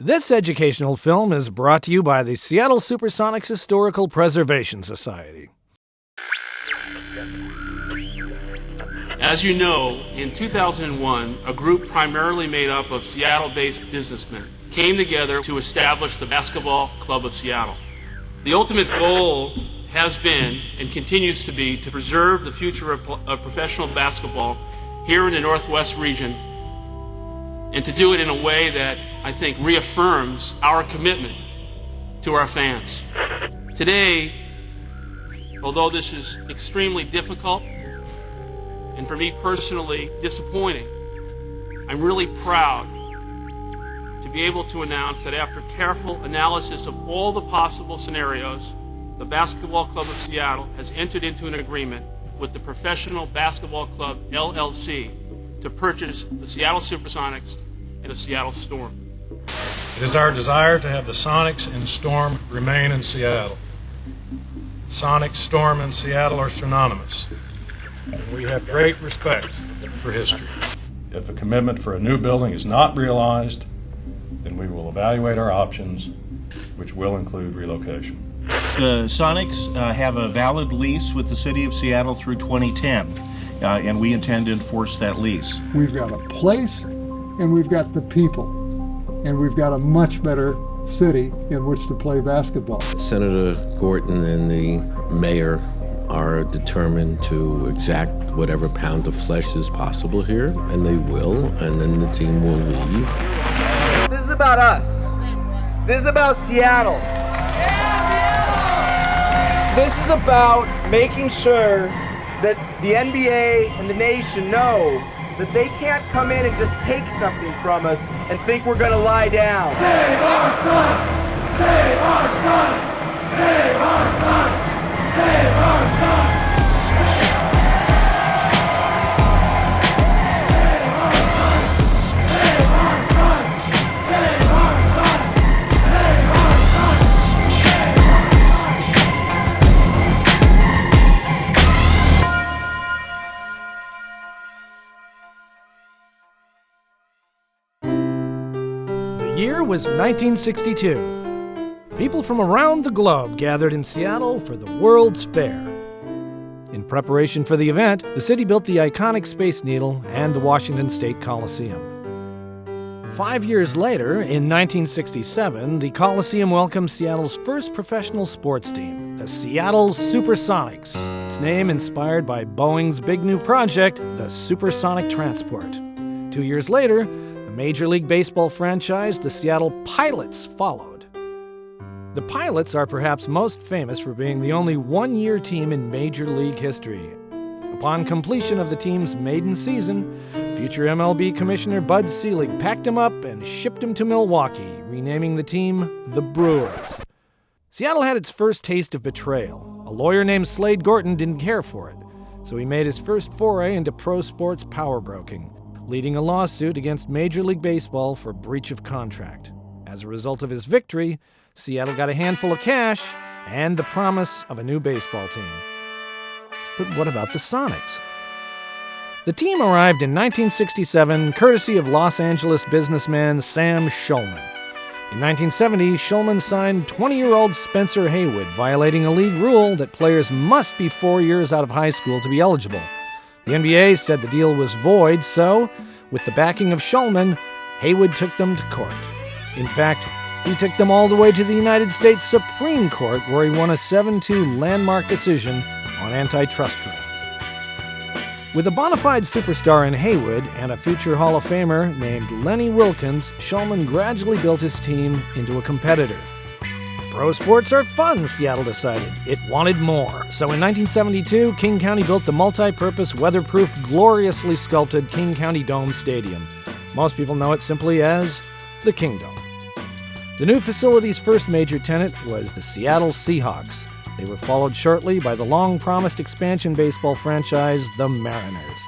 This educational film is brought to you by the Seattle Supersonics Historical Preservation Society. As you know, in 2001, a group primarily made up of Seattle-based businessmen came together to establish the Basketball Club of Seattle. The ultimate goal has been and continues to be to preserve the future of professional basketball here in the Northwest region, and to do it in a way that I think reaffirms our commitment to our fans. Today, although this is extremely difficult and for me personally disappointing, I'm really proud to be able to announce that after careful analysis of all the possible scenarios, the Basketball Club of Seattle has entered into an agreement with the Professional Basketball Club, LLC, to purchase the Seattle Supersonics and the Seattle Storm. It is our desire to have the Sonics and Storm remain in Seattle. Sonics, Storm, and Seattle are synonymous, and we have great respect for history. If a commitment for a new building is not realized, then we will evaluate our options, which will include relocation. The Sonics have a valid lease with the City of Seattle through 2010, and we intend to enforce that lease. We've got a place, and we've got the people, and we've got a much better city in which to play basketball. Senator Gorton and the mayor are determined to exact whatever pound of flesh is possible here, and they will, and then the team will leave. This is about us. This is about Seattle. This is about making sure that the NBA and the nation know that they can't come in and just take something from us and think we're going to lie down. Save our sons! Save our sons! Save our sons! Save our sons! The year was 1962. People from around the globe gathered in Seattle for the World's Fair. In preparation for the event, the city built the iconic Space Needle and the Washington State Coliseum. 5 years later, in 1967, the Coliseum welcomed Seattle's first professional sports team, the Seattle Supersonics, its name inspired by Boeing's big new project, the Supersonic Transport. 2 years later, the Major League Baseball franchise, the Seattle Pilots, followed. The Pilots are perhaps most famous for being the only one-year team in Major League history. Upon completion of the team's maiden season, future MLB Commissioner Bud Selig packed him up and shipped him to Milwaukee, renaming the team the Brewers. Seattle had its first taste of betrayal. A lawyer named Slade Gorton didn't care for it, so he made his first foray into pro sports power broking, leading a lawsuit against Major League Baseball for breach of contract. As a result of his victory, Seattle got a handful of cash and the promise of a new baseball team. But what about the Sonics? The team arrived in 1967, courtesy of Los Angeles businessman Sam Shulman. In 1970, Shulman signed 20-year-old Spencer Haywood, violating a league rule that players must be 4 years out of high school to be eligible. The NBA said the deal was void, so, with the backing of Shulman, Haywood took them to court. In fact, he took them all the way to the United States Supreme Court, where he won a 7-2 landmark decision on antitrust grounds. With a bona fide superstar in Haywood and a future Hall of Famer named Lenny Wilkins, Shulman gradually built his team into a competitor. Pro sports are fun, Seattle decided. It wanted more. So in 1972, King County built the multi-purpose, weatherproof, gloriously sculpted King County Dome Stadium. Most people know it simply as the Kingdome. The new facility's first major tenant was the Seattle Seahawks. They were followed shortly by the long-promised expansion baseball franchise, the Mariners.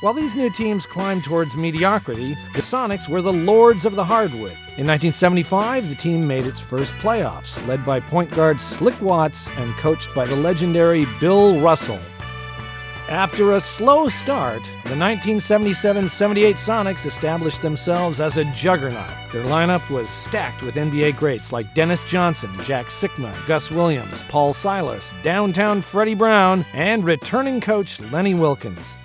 While these new teams climbed towards mediocrity, the Sonics were the lords of the hardwood. In 1975, the team made its first playoffs, led by point guard Slick Watts and coached by the legendary Bill Russell. After a slow start, the 1977-78 Sonics established themselves as a juggernaut. Their lineup was stacked with NBA greats like Dennis Johnson, Jack Sikma, Gus Williams, Paul Silas, downtown Freddie Brown, and returning coach Lenny Wilkins.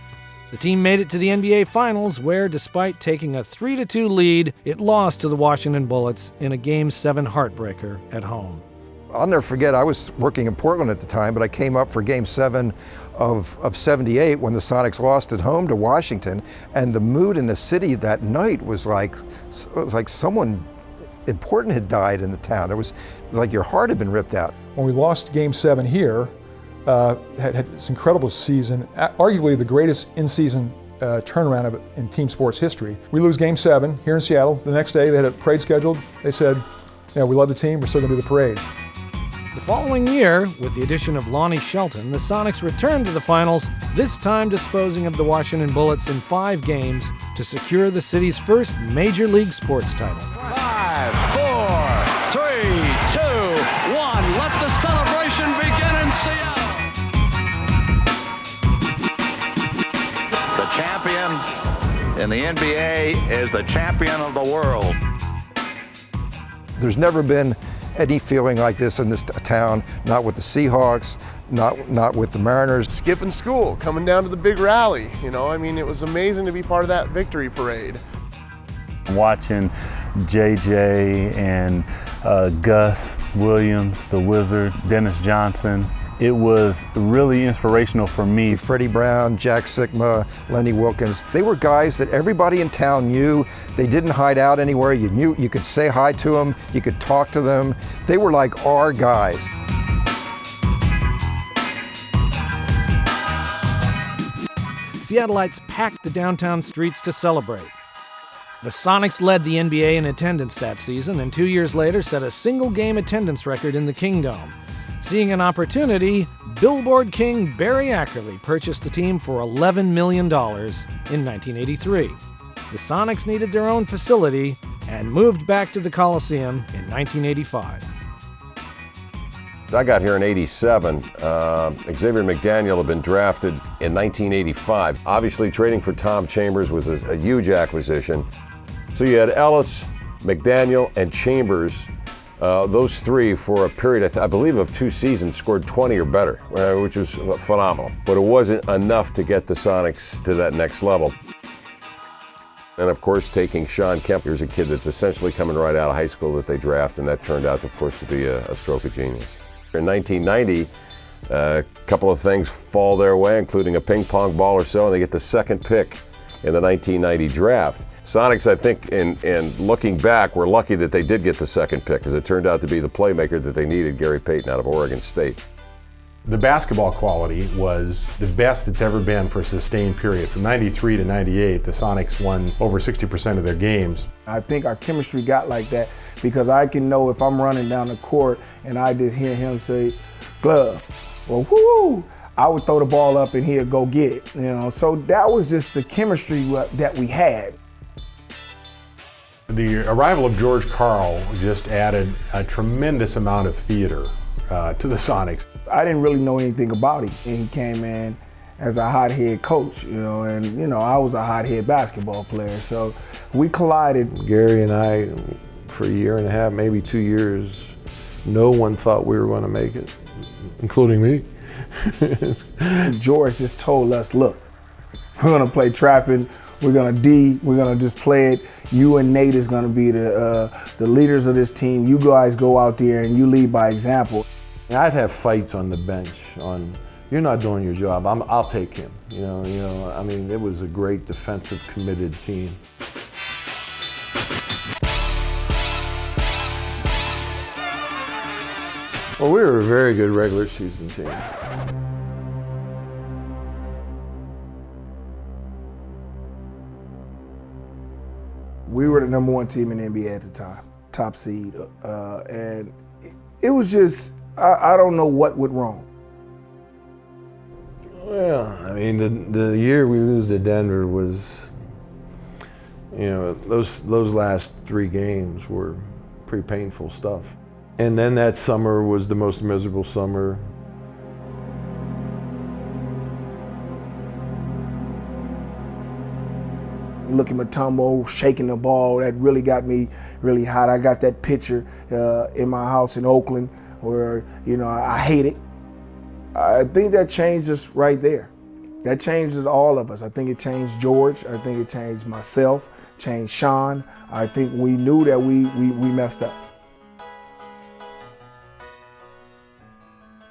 The team made it to the NBA Finals where, despite taking a 3-2 lead, it lost to the Washington Bullets in a Game 7 heartbreaker at home. I'll never forget, I was working in Portland at the time, but I came up for Game 7 of 78 when the Sonics lost at home to Washington, and the mood in the city that night was like someone important had died in the town. It was like your heart had been ripped out. When we lost Game 7 here, had this incredible season, arguably the greatest in-season turnaround in team sports history. We lose Game 7 here in Seattle. The next day they had a parade scheduled. They said, we love the team, we're still gonna do the parade. The following year, with the addition of Lonnie Shelton, the Sonics returned to the finals, this time disposing of the Washington Bullets in 5 games to secure the city's first major league sports title. 5, 4, 3, 2, 1. Let the celebration begin in Seattle. The champion in the NBA is the champion of the world. There's never been any feeling like this in this town, not with the Seahawks, not with the Mariners. Skipping school, coming down to the big rally, it was amazing to be part of that victory parade. Watching JJ and Gus Williams, the Wizard, Dennis Johnson, it was really inspirational for me. Freddie Brown, Jack Sikma, Lenny Wilkins, they were guys that everybody in town knew. They didn't hide out anywhere. You knew you could say hi to them, you could talk to them. They were like our guys. Seattleites packed the downtown streets to celebrate. The Sonics led the NBA in attendance that season, and 2 years later set a single-game attendance record in the Kingdome. Seeing an opportunity, Billboard king Barry Ackerley purchased the team for $11 million in 1983. The Sonics needed their own facility and moved back to the Coliseum in 1985. I got here in '87. Xavier McDaniel had been drafted in 1985. Obviously, trading for Tom Chambers was a huge acquisition. So you had Ellis, McDaniel, and Chambers. Those three, for a period, I believe, of 2 seasons, scored 20 or better, which was phenomenal. But it wasn't enough to get the Sonics to that next level. And of course, taking Sean Kemp, here's a kid that's essentially coming right out of high school that they draft, and that turned out, of course, to be a stroke of genius. In 1990, a couple of things fall their way, including a ping pong ball or so, and they get the second pick in the 1990 draft. Sonics, I think, in looking back, were lucky that they did get the second pick, because it turned out to be the playmaker that they needed, Gary Payton out of Oregon State. The basketball quality was the best it's ever been for a sustained period. From 93 to 98, the Sonics won over 60% of their games. I think our chemistry got like that because I can know if I'm running down the court and I just hear him say, glove, or whoo, I would throw the ball up and he'd go get it. So that was just the chemistry that we had. The arrival of George Karl just added a tremendous amount of theater to the Sonics. I didn't really know anything about him, and he came in as a hothead coach, and I was a hothead basketball player, so we collided. Gary and I, for a year and a half, maybe 2 years, no one thought we were going to make it, including me. George just told us, look, we're going to play trapping, we're going to D, we're going to just play it. You and Nate is going to be the leaders of this team. You guys go out there and you lead by example. I'd have fights on the bench on, you're not doing your job, I'll take him. It was a great defensive committed team. Well, we were a very good regular season team. We were the #1 team in the NBA at the time, top seed. And it was just, I don't know what went wrong. Well, the year we lose to Denver was, those last 3 games were pretty painful stuff. And then that summer was the most miserable summer. Lucky Mutombo shaking the ball, that really got me really hot. I got that picture in my house in Oakland where, I hate it. I think that changed us right there. That changed all of us. I think it changed George. I think it changed myself, changed Sean. I think we knew that we messed up.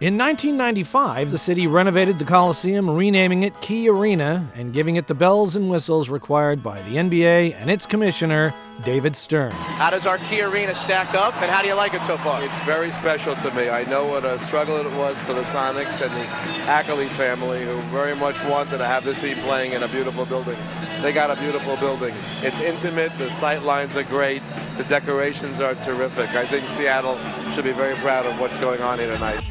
In 1995, the city renovated the Coliseum, renaming it Key Arena and giving it the bells and whistles required by the NBA and its commissioner, David Stern. How does our Key Arena stack up, and how do you like it so far? It's very special to me. I know what a struggle it was for the Sonics and the Ackley family, who very much wanted to have this team playing in a beautiful building. They got a beautiful building. It's intimate, the sight lines are great, the decorations are terrific. I think Seattle should be very proud of what's going on here tonight.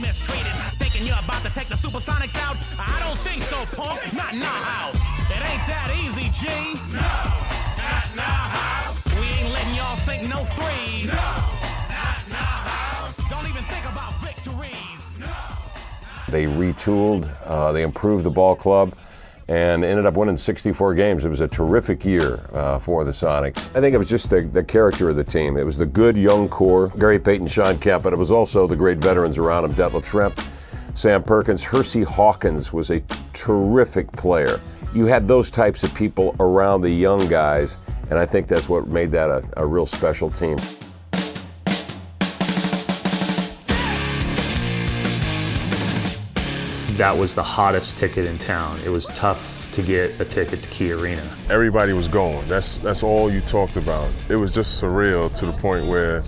Mistreated, thinking you're about to take the Supersonics out? I don't think so, punk. Not in our house. It ain't that easy, G. No, not in our house. We ain't letting y'all sink no threes. No, not in our house. Don't even think about victories. No. They retooled, they improved the ball club, and ended up winning 64 games. It was a terrific year for the Sonics. I think it was just the character of the team. It was the good young core, Gary Payton, Sean Kemp, but it was also the great veterans around him, Detlef Schrempf, Sam Perkins. Hersey Hawkins was a terrific player. You had those types of people around the young guys, and I think that's what made that a real special team. That was the hottest ticket in town. It was tough to get a ticket to Key Arena. Everybody was going. That's all you talked about. It was just surreal to the point where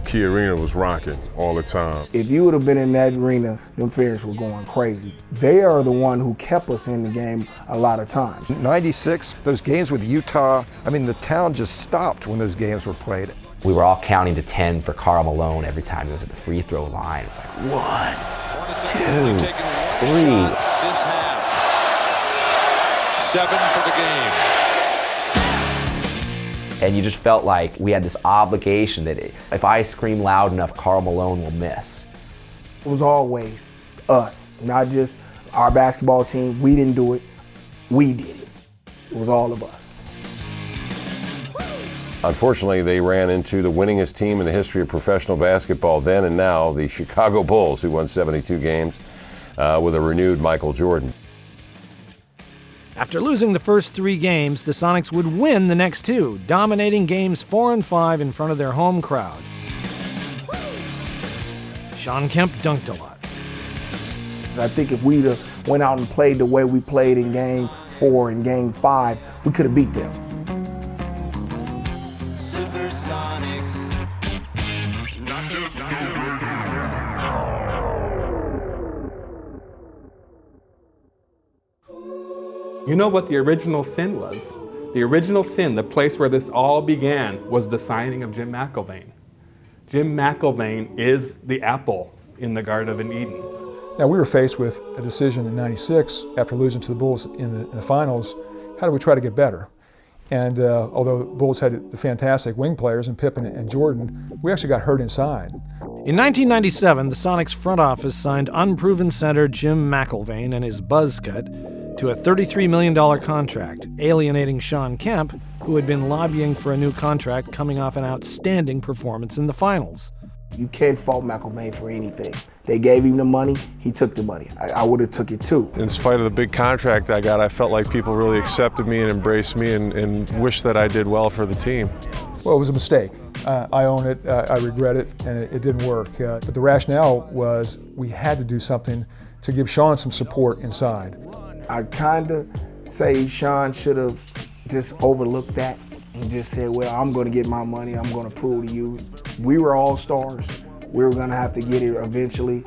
Key Arena was rocking all the time. If you would have been in that arena, them fans were going crazy. They are the one who kept us in the game a lot of times. 96, those games with Utah, the town just stopped when those games were played. We were all counting to 10 for Karl Malone every time he was at the free throw line. It was like 1, 2, 3. This half. 7 for the game. And you just felt like we had this obligation that if I scream loud enough, Karl Malone will miss. It was always us, not just our basketball team. We didn't do it, we did it. It was all of us. Unfortunately, they ran into the winningest team in the history of professional basketball then and now, the Chicago Bulls, who won 72 games with a renewed Michael Jordan. After losing the first 3 games, the Sonics would win the next 2, dominating games 4 and 5 in front of their home crowd. Sean Kemp dunked a lot. I think if we'd have went out and played the way we played in Game 4 and Game 5, we could have beat them. Supersonics, not just You know what the original sin was? The original sin, the place where this all began, was the signing of Jim McIlvaine. Jim McIlvaine is the apple in the Garden of Eden. Now, we were faced with a decision in '96 after losing to the Bulls in the finals. How do we try to get better? And although the Bulls had the fantastic wing players in Pippen and Jordan, we actually got hurt inside. In 1997, the Sonics front office signed unproven center Jim McIlvaine and his buzz cut to a $33 million contract, alienating Sean Kemp, who had been lobbying for a new contract coming off an outstanding performance in the finals. You can't fault McIlvaine for anything. They gave him the money, he took the money. I would have took it too. In spite of the big contract I got, I felt like people really accepted me and embraced me and wished that I did well for the team. Well, it was a mistake. I own it, I regret it, and it didn't work. But the rationale was we had to do something to give Sean some support inside. I kind of say Sean should have just overlooked that and just said, well, I'm going to get my money. I'm going to prove to you. We were all stars. We were going to have to get it eventually.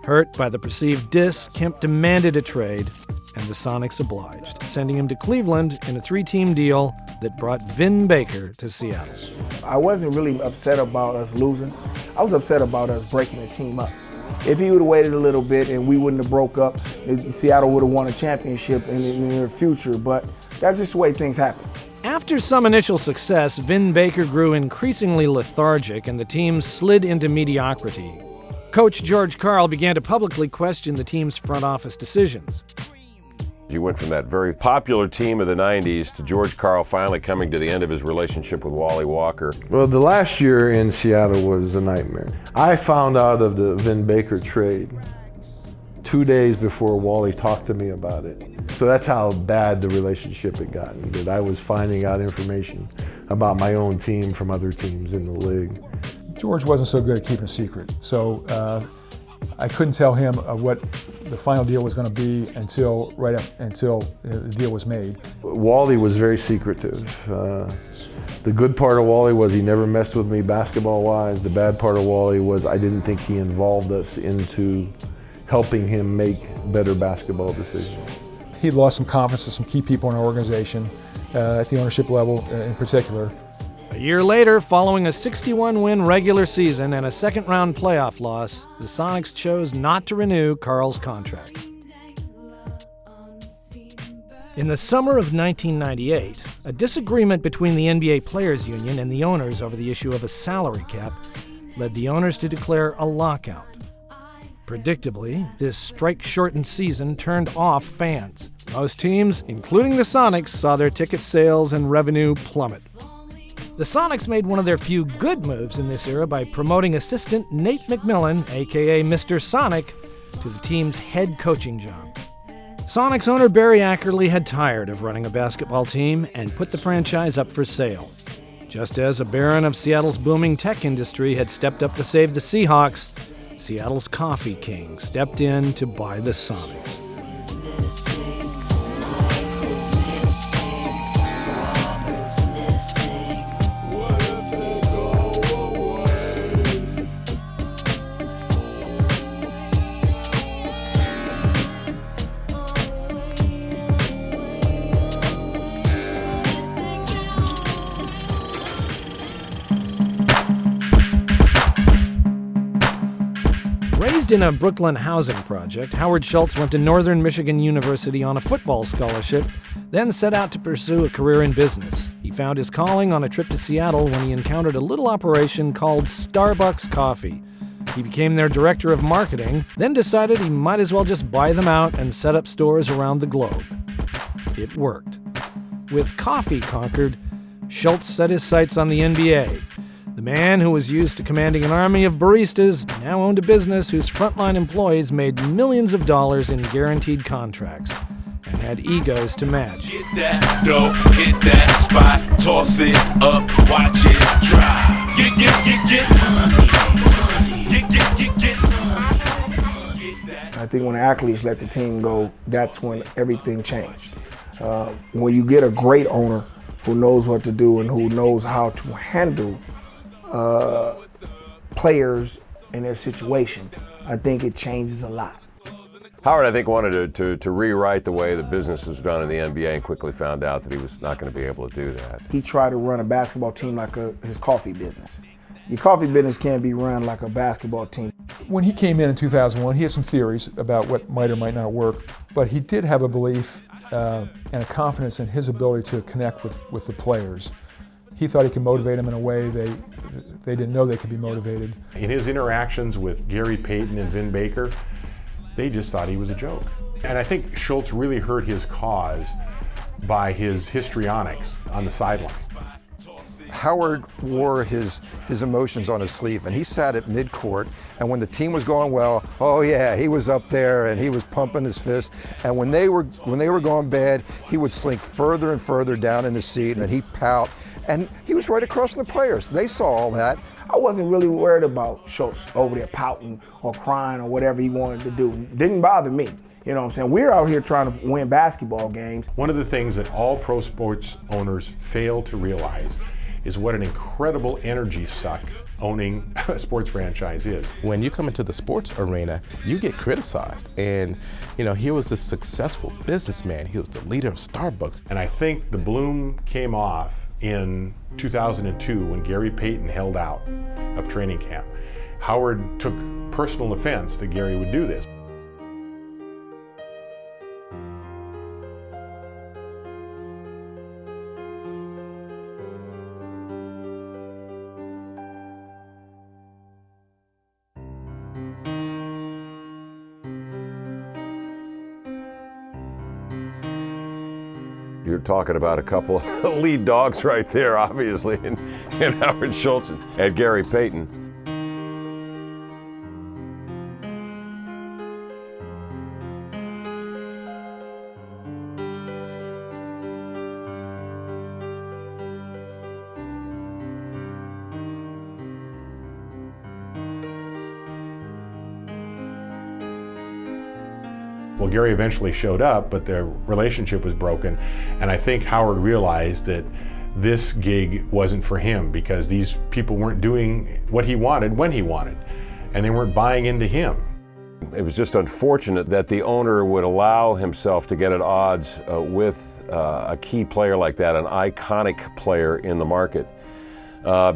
Hurt by the perceived diss, Kemp demanded a trade, and the Sonics obliged, sending him to Cleveland in a 3-team deal that brought Vin Baker to Seattle. I wasn't really upset about us losing. I was upset about us breaking the team up. If he would have waited a little bit and we wouldn't have broke up, Seattle would have won a championship in the near future, but that's just the way things happen. After some initial success, Vin Baker grew increasingly lethargic and the team slid into mediocrity. Coach George Karl began to publicly question the team's front office decisions. You went from that very popular team of the 90s to George Karl finally coming to the end of his relationship with Wally Walker. Well, the last year in Seattle was a nightmare. I found out of the Vin Baker trade 2 days before Wally talked to me about it. So that's how bad the relationship had gotten, that I was finding out information about my own team from other teams in the league. George wasn't so good at keeping a secret, so I couldn't tell him what the final deal was going to be until the deal was made. Wally was very secretive. The good part of Wally was he never messed with me basketball-wise. The bad part of Wally was I didn't think he involved us into helping him make better basketball decisions. He lost some confidence to some key people in our organization, at the ownership level in particular. A year later, following a 61-win regular season and a second-round playoff loss, the Sonics chose not to renew Karl's contract. In the summer of 1998, a disagreement between the NBA Players Union and the owners over the issue of a salary cap led the owners to declare a lockout. Predictably, this strike-shortened season turned off fans. Most teams, including the Sonics, saw their ticket sales and revenue plummet. The Sonics made one of their few good moves in this era by promoting assistant Nate McMillan, aka Mr. Sonic, to the team's head coaching job. Sonics owner Barry Ackerley had tired of running a basketball team and put the franchise up for sale. Just as a baron of Seattle's booming tech industry had stepped up to save the Seahawks, Seattle's coffee king stepped in to buy the Sonics. Raised in a Brooklyn housing project, Howard Schultz went to Northern Michigan University on a football scholarship, then set out to pursue a career in business. He found his calling on a trip to Seattle when he encountered a little operation called Starbucks Coffee. He became their director of marketing, then decided he might as well just buy them out and set up stores around the globe. It worked. With coffee conquered, Schultz set his sights on the NBA. The man who was used to commanding an army of baristas now owned a business whose frontline employees made millions of dollars in guaranteed contracts and had egos to match. Get that dough, hit that spot, toss it up, watch it dry. Get money. I think when the Accolades let the team go, that's when everything changed. When you get a great owner who knows what to do and who knows how to handle players in their situation, I think it changes a lot. Howard, I think, wanted to rewrite the way the business was done in the NBA and quickly found out that he was not going to be able to do that. He tried to run a basketball team like his coffee business. Your coffee business can't be run like a basketball team. When he came in 2001, he had some theories about what might or might not work, but he did have a belief and a confidence in his ability to connect with the players. He thought he could motivate them in a way they didn't know they could be motivated. In his interactions with Gary Payton and Vin Baker, they just thought he was a joke. And I think Schultz really hurt his cause by his histrionics on the sideline. Howard wore his emotions on his sleeve, and he sat at midcourt, and when the team was going well, oh yeah, he was up there and he was pumping his fist, and when they were going bad, he would slink further and further down in his seat and he'd pout, and he was right across from the players. They saw all that. I wasn't really worried about Schultz over there pouting or crying or whatever he wanted to do. Didn't bother me. You know what I'm saying? We're out here trying to win basketball games. One of the things that all pro sports owners fail to realize is what an incredible energy suck owning a sports franchise is. When you come into the sports arena, you get criticized. And, you know, he was a successful businessman. He was the leader of Starbucks. And I think the bloom came off in 2002 when Gary Payton held out of training camp. Howard took personal offense that Gary would do this. You're talking about a couple of lead dogs right there, obviously, in Howard Schultz and Gary Payton. Well, Gary eventually showed up, but their relationship was broken, and I think Howard realized that this gig wasn't for him because these people weren't doing what he wanted when he wanted, and they weren't buying into him. It was just unfortunate that the owner would allow himself to get at odds with a key player like that, an iconic player in the market,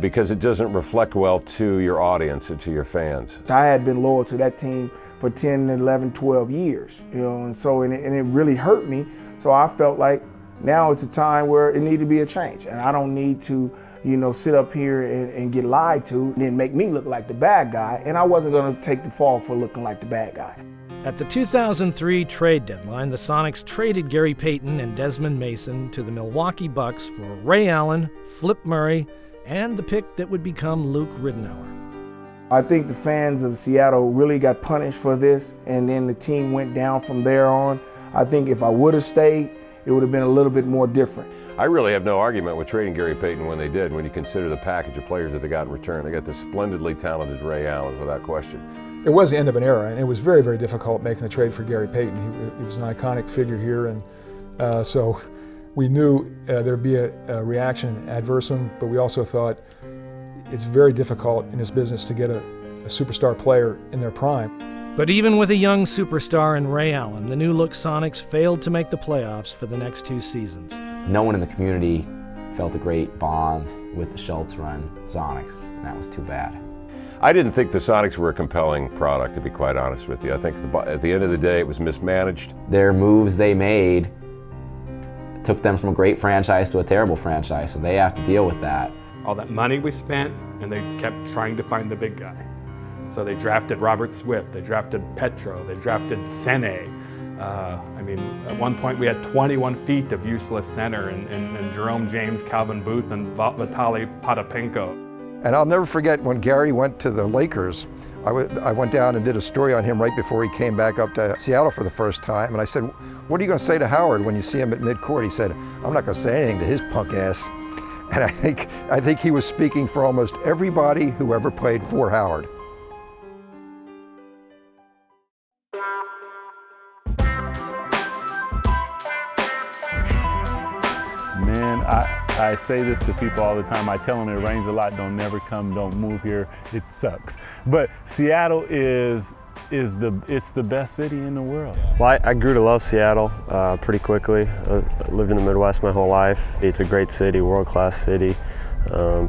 because it doesn't reflect well to your audience and to your fans. I had been loyal to that team for 10, 11, 12 years, you know, and so it really hurt me. So I felt like now it's a time where it needed to be a change, and I don't need to, you know, sit up here and get lied to and then make me look like the bad guy, and I wasn't gonna take the fall for looking like the bad guy. At the 2003 trade deadline, the Sonics traded Gary Payton and Desmond Mason to the Milwaukee Bucks for Ray Allen, Flip Murray, and the pick that would become Luke Ridenour. I think the fans of Seattle really got punished for this, and then the team went down from there on. I think if I would have stayed, it would have been a little bit more different. I really have no argument with trading Gary Payton when they did, when you consider the package of players that they got in return. They got this splendidly talented Ray Allen, without question. It was the end of an era, and it was very, very difficult making a trade for Gary Payton. He was an iconic figure here, and so we knew there'd be a reaction, adverse one, but we also thought it's very difficult in this business to get a superstar player in their prime. But even with a young superstar in Ray Allen, the new-look Sonics failed to make the playoffs for the next 2 seasons. No one in the community felt a great bond with the Schultz-run Sonics, and that was too bad. I didn't think the Sonics were a compelling product, to be quite honest with you. I think at the end of the day, it was mismanaged. Their moves they made took them from a great franchise to a terrible franchise, so they have to deal with that. All that money we spent, and they kept trying to find the big guy. So they drafted Robert Swift, they drafted Petro, they drafted Sene. I mean, at one point we had 21 feet of useless center in Jerome James, Calvin Booth, and Vitaly Potapenko. And I'll never forget when Gary went to the Lakers, I went down and did a story on him right before he came back up to Seattle for the first time. And I said, what are you going to say to Howard when you see him at midcourt? He said, I'm not going to say anything to his punk ass. And I think he was speaking for almost everybody who ever played for Howard. Man, I say this to people all the time. I tell them it rains a lot, don't never come, don't move here, it sucks. But Seattle it's the best city in the world. Well, I grew to love Seattle pretty quickly. I lived in the Midwest my whole life. It's a great city, world-class city.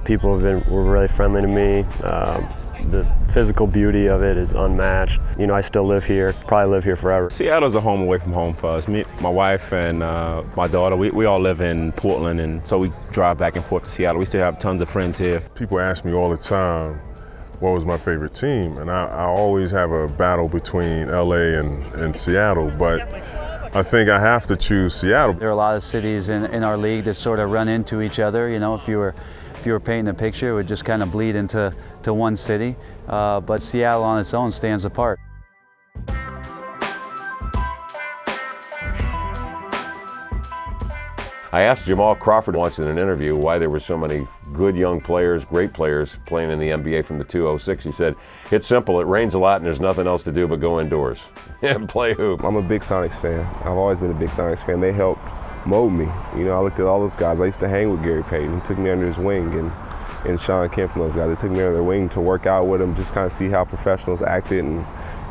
People were really friendly to me. The physical beauty of it is unmatched. You know, I still live here, probably live here forever. Seattle's a home away from home for us. Me, my wife, and my daughter, we all live in Portland, and so we drive back and forth to Seattle. We still have tons of friends here. People ask me all the time, what was my favorite team? And I always have a battle between LA and Seattle, but I think I have to choose Seattle. There are a lot of cities in our league that sort of run into each other. You know, if you were painting a picture, it would just kind of bleed into one city. But Seattle on its own stands apart. I asked Jamal Crawford once in an interview why there were so many good young players, great players, playing in the NBA from the 206. He said, it's simple, it rains a lot and there's nothing else to do but go indoors and play hoop. I'm a big Sonics fan. I've always been a big Sonics fan. They helped mold me. You know, I looked at all those guys. I used to hang with Gary Payton. He took me under his wing, and Sean Kemp and those guys. They took me under their wing to work out with them, just kind of see how professionals acted and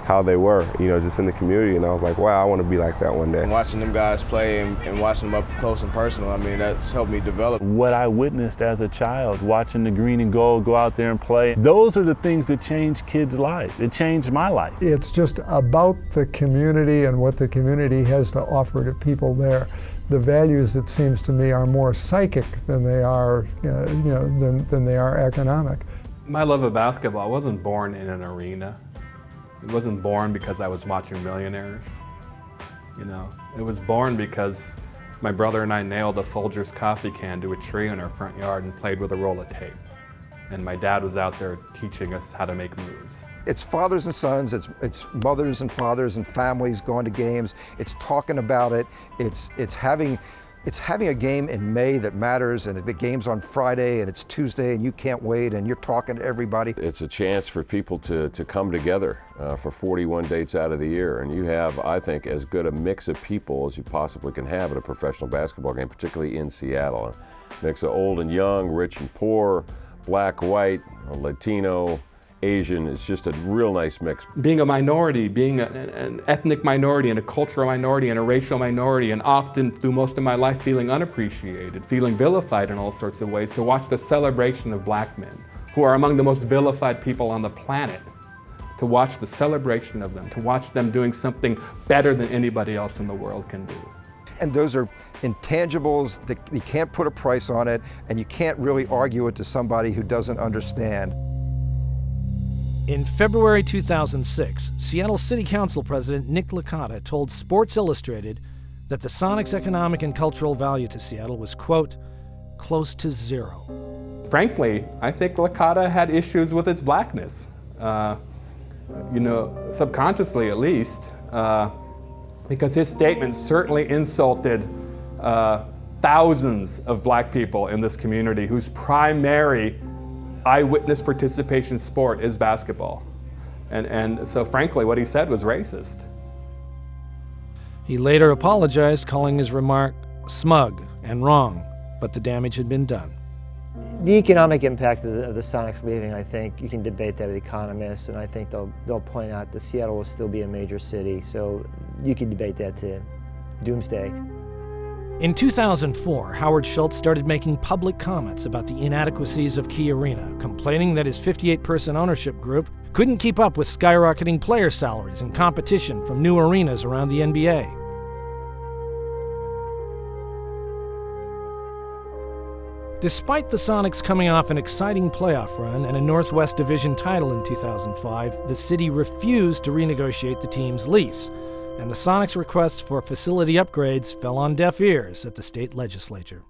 how they were, you know, just in the community. And I was like, wow, I want to be like that one day. Watching them guys play and watching them up close and personal, I mean, that's helped me develop. What I witnessed as a child, watching the green and gold go out there and play, those are the things that change kids' lives. It changed my life. It's just about the community and what the community has to offer to people there. The values, it seems to me, are more psychic than they are, than they are economic. My love of basketball wasn't born in an arena. It wasn't born because I was watching Millionaires. You know, it was born because My brother and I nailed a Folgers coffee can to a tree in our front yard and played with a roll of tape. And my dad was out there teaching us how to make moves. It's fathers and sons, it's mothers and fathers and families going to games, it's talking about it, it's having a game in May that matters, and the game's on Friday and it's Tuesday and you can't wait and you're talking to everybody. It's a chance for people to come together for 41 dates out of the year, and you have, I think, as good a mix of people as you possibly can have at a professional basketball game, particularly in Seattle. A mix of old and young, rich and poor, black, white, Latino, Asian. It's just a real nice mix. Being a minority, being an ethnic minority and a cultural minority and a racial minority, and often through most of my life feeling unappreciated, feeling vilified in all sorts of ways, to watch the celebration of black men, who are among the most vilified people on the planet, to watch the celebration of them, to watch them doing something better than anybody else in the world can do. And those are intangibles that you can't put a price on it, and you can't really argue it to somebody who doesn't understand. In February 2006, Seattle City Council President Nick Licata told Sports Illustrated that the Sonics' economic and cultural value to Seattle was, quote, close to zero. Frankly, I think Licata had issues with its blackness. Subconsciously at least, because his statement certainly insulted thousands of black people in this community whose primary eyewitness participation sport is basketball. And so frankly, what he said was racist. He later apologized, calling his remark smug and wrong, but the damage had been done. The economic impact of the Sonics leaving, I think you can debate that with economists, and I think they'll point out that Seattle will still be a major city, so you can debate that to doomsday. In 2004, Howard Schultz started making public comments about the inadequacies of Key Arena, complaining that his 58-person ownership group couldn't keep up with skyrocketing player salaries and competition from new arenas around the NBA. Despite the Sonics coming off an exciting playoff run and a Northwest Division title in 2005, the city refused to renegotiate the team's lease, and the Sonics' requests for facility upgrades fell on deaf ears at the state legislature.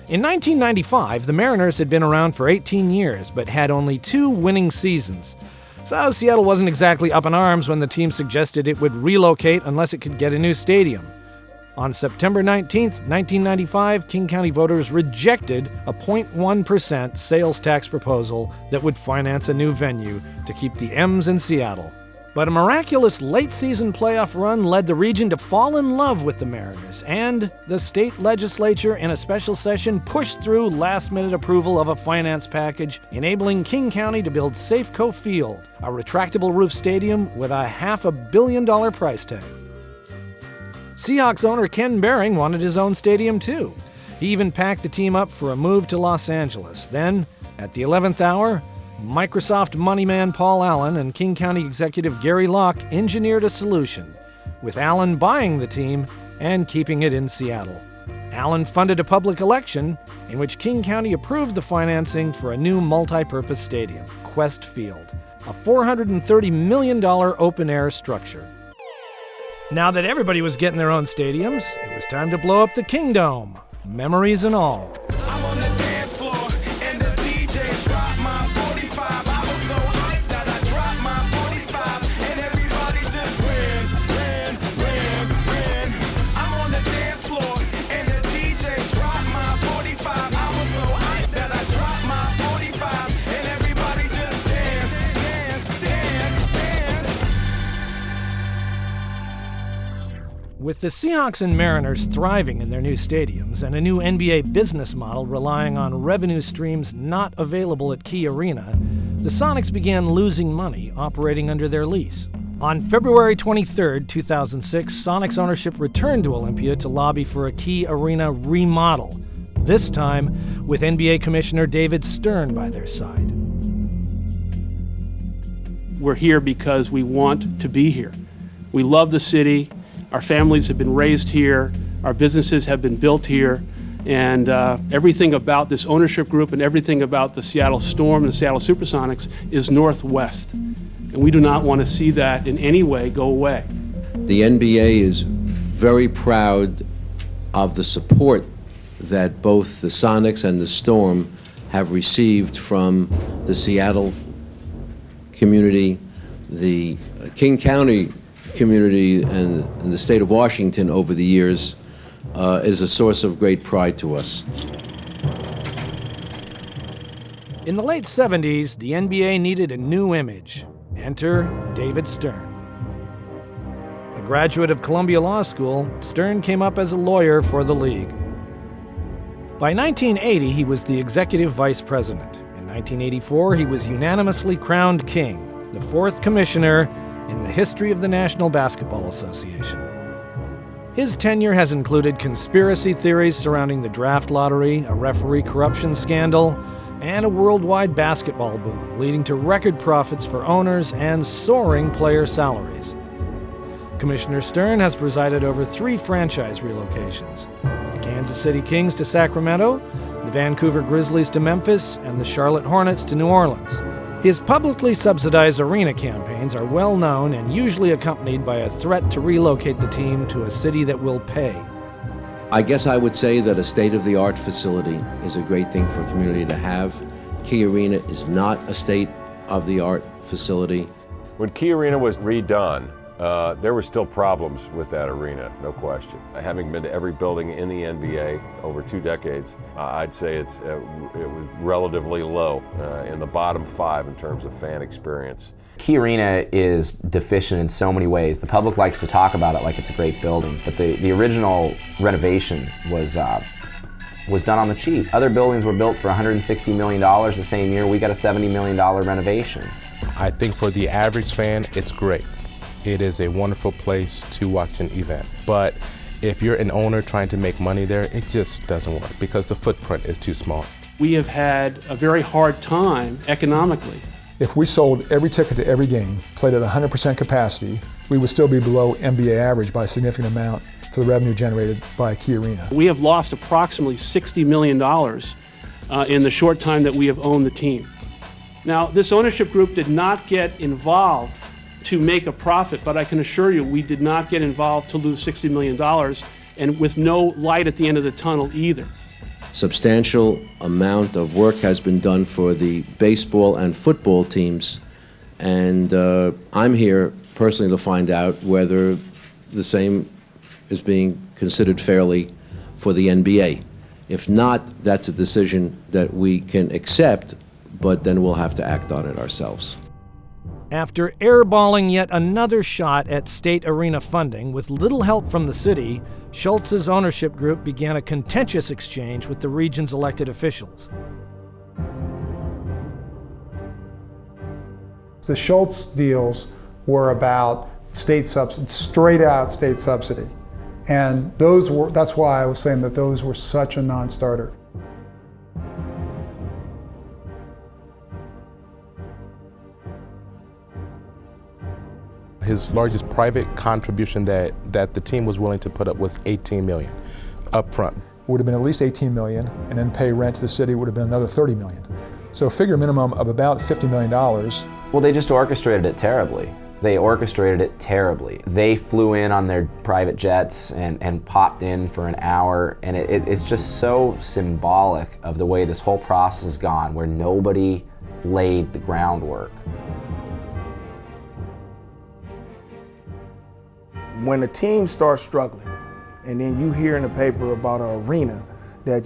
In 1995, the Mariners had been around for 18 years, but had only 2 winning seasons. So Seattle wasn't exactly up in arms when the team suggested it would relocate unless it could get a new stadium. On September 19, 1995, King County voters rejected a 0.1% sales tax proposal that would finance a new venue to keep the M's in Seattle. But a miraculous late-season playoff run led the region to fall in love with the Mariners, and the state legislature in a special session pushed through last-minute approval of a finance package enabling King County to build Safeco Field, a retractable roof stadium with a $500 million price tag. Seahawks owner Ken Behring wanted his own stadium too. He even packed the team up for a move to Los Angeles. Then, at the 11th hour, Microsoft moneyman Paul Allen and King County executive Gary Locke engineered a solution, with Allen buying the team and keeping it in Seattle. Allen funded a public election in which King County approved the financing for a new multi-purpose stadium, Quest Field, a $430 million open-air structure. Now that everybody was getting their own stadiums, it was time to blow up the Kingdome, memories and all. I'm on the dance floor and the DJ dropped my 45. I was so hyped that I dropped my 45 and everybody just ran. I'm on the dance floor and the DJ dropped my 45. I was so hyped that I dropped my 45 and everybody just dance. With the Seahawks and Mariners thriving in their new stadiums and a new NBA business model relying on revenue streams not available at Key Arena, the Sonics began losing money operating under their lease. On February 23, 2006, Sonics ownership returned to Olympia to lobby for a Key Arena remodel, this time with NBA Commissioner David Stern by their side. We're here because we want to be here. We love the city. Our families have been raised here. Our businesses have been built here. And everything about this ownership group and everything about the Seattle Storm and the Seattle Supersonics is Northwest. And we do not want to see that in any way go away. The NBA is very proud of the support that both the Sonics and the Storm have received from the Seattle community, the King County community, and the state of Washington over the years is a source of great pride to us. In the late 70s, the NBA needed a new image. Enter David Stern. A graduate of Columbia Law School, Stern came up as a lawyer for the league. By 1980, he was the executive vice president. In 1984, he was unanimously crowned king, the fourth commissioner in the history of the National Basketball Association. His tenure has included conspiracy theories surrounding the draft lottery, a referee corruption scandal, and a worldwide basketball boom, leading to record profits for owners and soaring player salaries. Commissioner Stern has presided over 3 franchise relocations: the Kansas City Kings to Sacramento, the Vancouver Grizzlies to Memphis, and the Charlotte Hornets to New Orleans. His publicly subsidized arena campaigns are well known and usually accompanied by a threat to relocate the team to a city that will pay. I guess I would say that a state-of-the-art facility is a great thing for a community to have. Key Arena is not a state-of-the-art facility. When Key Arena was redone, there were still problems with that arena, no question. Having been to every building in the NBA over 2 decades, I'd say it was relatively low, in the bottom 5 in terms of fan experience. Key Arena is deficient in so many ways. The public likes to talk about it like it's a great building, but the original renovation was done on the cheap. Other buildings were built for $160 million the same year. We got a $70 million renovation. I think for the average fan, it's great. It is a wonderful place to watch an event. But if you're an owner trying to make money there, it just doesn't work because the footprint is too small. We have had a very hard time economically. If we sold every ticket to every game, played at 100% capacity, we would still be below NBA average by a significant amount for the revenue generated by Key Arena. We have lost approximately $60 million in the short time that we have owned the team. Now, this ownership group did not get involved to make a profit, but I can assure you we did not get involved to lose $60 million, and with no light at the end of the tunnel either. Substantial amount of work has been done for the baseball and football teams, and I'm here personally to find out whether the same is being considered fairly for the NBA. If not, that's a decision that we can accept, but then we'll have to act on it ourselves. After airballing yet another shot at state arena funding with little help from the city, Schultz's ownership group began a contentious exchange with the region's elected officials. The Schultz deals were about state subsidy, straight out state subsidy. And that's why I was saying that those were such a non-starter. His largest private contribution that the team was willing to put up was $18 million up front. Would have been at least $18 million, and then pay rent to the city would have been another $30 million. So figure minimum of about $50 million. Well, they just orchestrated it terribly. They orchestrated it terribly. They flew in on their private jets and popped in for an hour, and it's just so symbolic of the way this whole process has gone, where nobody laid the groundwork. When a team starts struggling, and then you hear in the paper about an arena that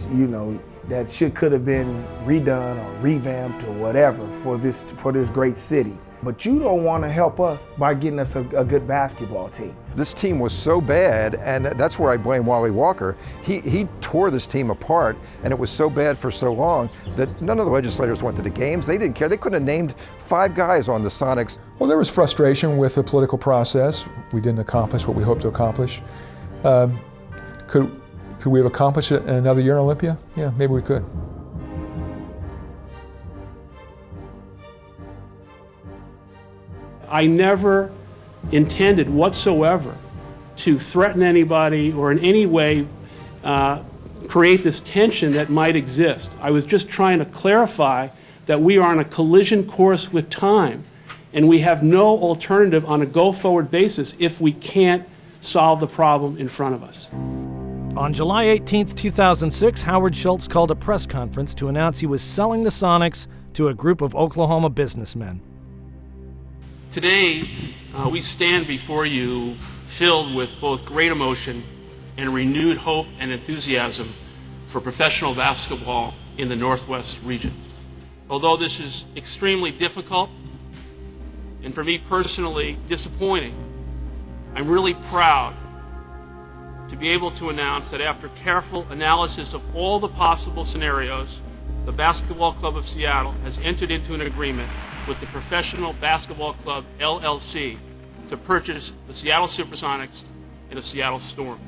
that could have been redone or revamped or whatever for this great city, but you don't want to help us by getting us a good basketball team. This team was so bad, and that's where I blame Wally Walker. He tore this team apart, and it was so bad for so long that none of the legislators went to the games. They didn't care. They couldn't have named 5 guys on the Sonics. Well, there was frustration with the political process. We didn't accomplish what we hoped to accomplish. Could we have accomplished it in another year in Olympia? Yeah, maybe we could. I never intended whatsoever to threaten anybody or in any way create this tension that might exist. I was just trying to clarify that we are on a collision course with time, and we have no alternative on a go-forward basis if we can't solve the problem in front of us. On July 18, 2006, Howard Schultz called a press conference to announce he was selling the Sonics to a group of Oklahoma businessmen. Today, we stand before you filled with both great emotion and renewed hope and enthusiasm for professional basketball in the Northwest region. Although this is extremely difficult, and for me personally disappointing, I'm really proud to be able to announce that after careful analysis of all the possible scenarios, the Basketball Club of Seattle has entered into an agreement with the Professional Basketball Club, LLC, to purchase the Seattle Supersonics and the Seattle Storm.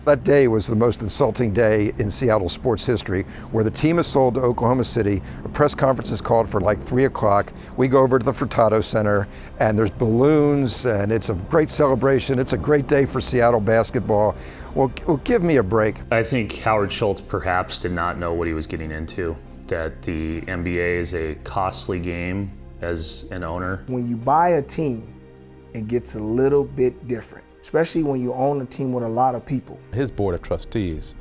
That day was the most insulting day in Seattle sports history, where the team is sold to Oklahoma City. A press conference is called for like 3 o'clock. We go over to the Furtado Center, and there's balloons, and it's a great celebration. It's a great day for Seattle basketball. Well, give me a break. I think Howard Schultz perhaps did not know what he was getting into, that the NBA is a costly game as an owner. When you buy a team, it gets a little bit different, especially when you own a team with a lot of people. His board of trustees,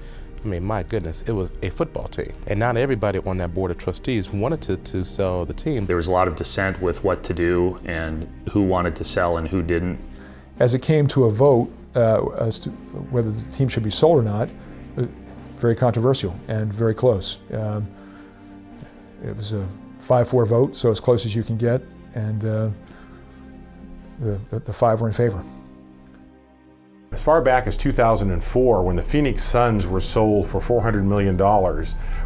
I mean, my goodness, it was a football team. And not everybody on that board of trustees wanted to sell the team. There was a lot of dissent with what to do and who wanted to sell and who didn't. As it came to a vote as to whether the team should be sold or not, very controversial and very close. It was a 5-4 vote, so as close as you can get, and the 5 were in favor. As far back as 2004, when the Phoenix Suns were sold for $400 million,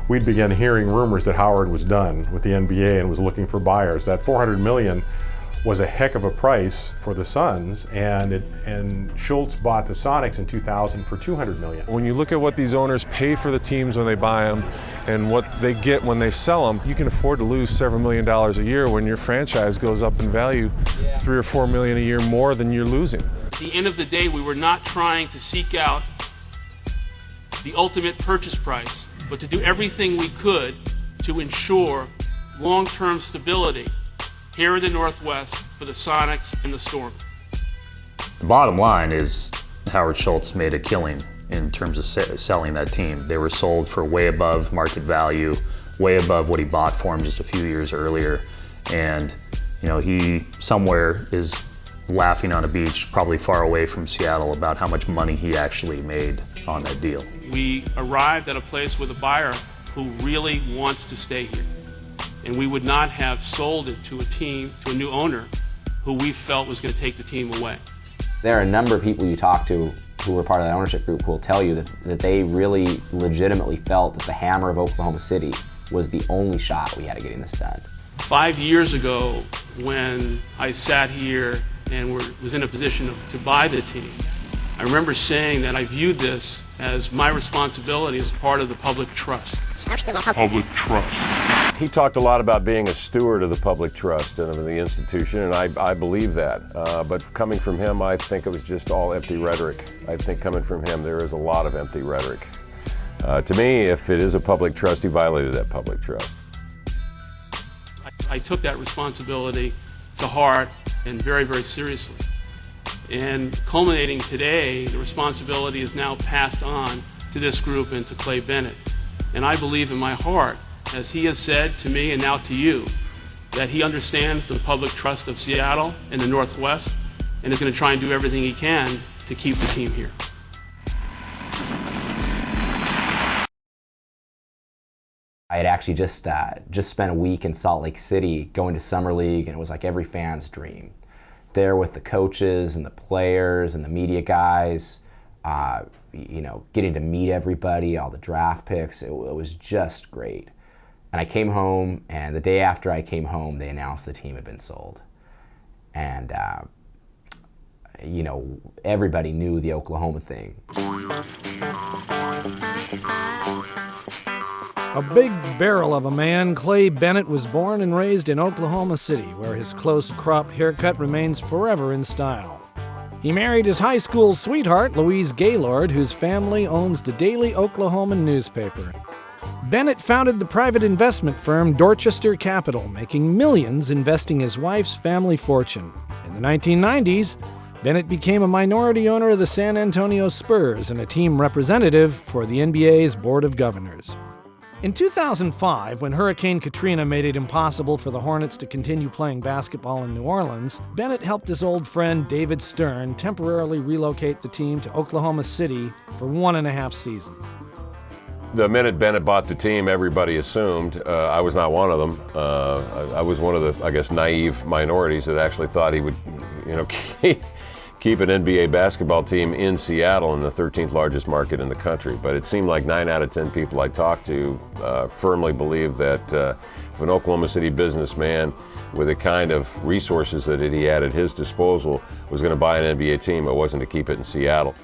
we'd began hearing rumors that Howard was done with the NBA and was looking for buyers. That $400 million was a heck of a price for the Suns, and Schultz bought the Sonics in 2000 for $200 million. When you look at what these owners pay for the teams when they buy them and what they get when they sell them, you can afford to lose several $1 million a year when your franchise goes up in value $3 or $4 million a year more than you're losing. At the end of the day, we were not trying to seek out the ultimate purchase price, but to do everything we could to ensure long-term stability here in the Northwest for the Sonics and the Storm. The bottom line is Howard Schultz made a killing in terms of selling that team. They were sold for way above market value, way above what he bought for them just a few years earlier. And you know, he somewhere is laughing on a beach, probably far away from Seattle, about how much money he actually made on that deal. We arrived at a place with a buyer who really wants to stay here. And we would not have sold it to a team, to a new owner, who we felt was going to take the team away. There are a number of people you talk to who were part of that ownership group who will tell you that they really legitimately felt that the hammer of Oklahoma City was the only shot we had at getting this done. 5 years ago, when I sat here and was in a position to buy the team, I remember saying that I viewed this as my responsibility as part of the public trust. Public trust. He talked a lot about being a steward of the public trust and of the institution, and I believe that. But coming from him, I think it was just all empty rhetoric. I think coming from him, there is a lot of empty rhetoric. To me, if it is a public trust, he violated that public trust. I took that responsibility to heart and very, very seriously. And culminating today, the responsibility is now passed on to this group and to Clay Bennett. And I believe in my heart, as he has said to me and now to you, that he understands the public trust of Seattle and the Northwest and is going to try and do everything he can to keep the team here. I had actually just spent a week in Salt Lake City going to Summer League, and it was like every fan's dream. There with the coaches and the players and the media guys, you know, getting to meet everybody, all the draft picks, it was just great. And I came home, and the day after I came home, they announced the team had been sold. And, you know, everybody knew the Oklahoma thing. A big barrel of a man, Clay Bennett was born and raised in Oklahoma City, where his close crop haircut remains forever in style. He married his high school sweetheart, Louise Gaylord, whose family owns the Daily Oklahoman newspaper. Bennett founded the private investment firm Dorchester Capital, making millions investing his wife's family fortune. In the 1990s, Bennett became a minority owner of the San Antonio Spurs and a team representative for the NBA's Board of Governors. In 2005, when Hurricane Katrina made it impossible for the Hornets to continue playing basketball in New Orleans, Bennett helped his old friend David Stern temporarily relocate the team to Oklahoma City for 1.5 seasons. The minute Bennett bought the team, everybody assumed, I was not one of them. I was one of the, I guess, naive minorities that actually thought he would, keep an NBA basketball team in Seattle, in the 13th largest market in the country. But it seemed like 9 out of 10 people I talked to firmly believed that if an Oklahoma City businessman with the kind of resources that he had at his disposal was going to buy an NBA team, it wasn't to keep it in Seattle.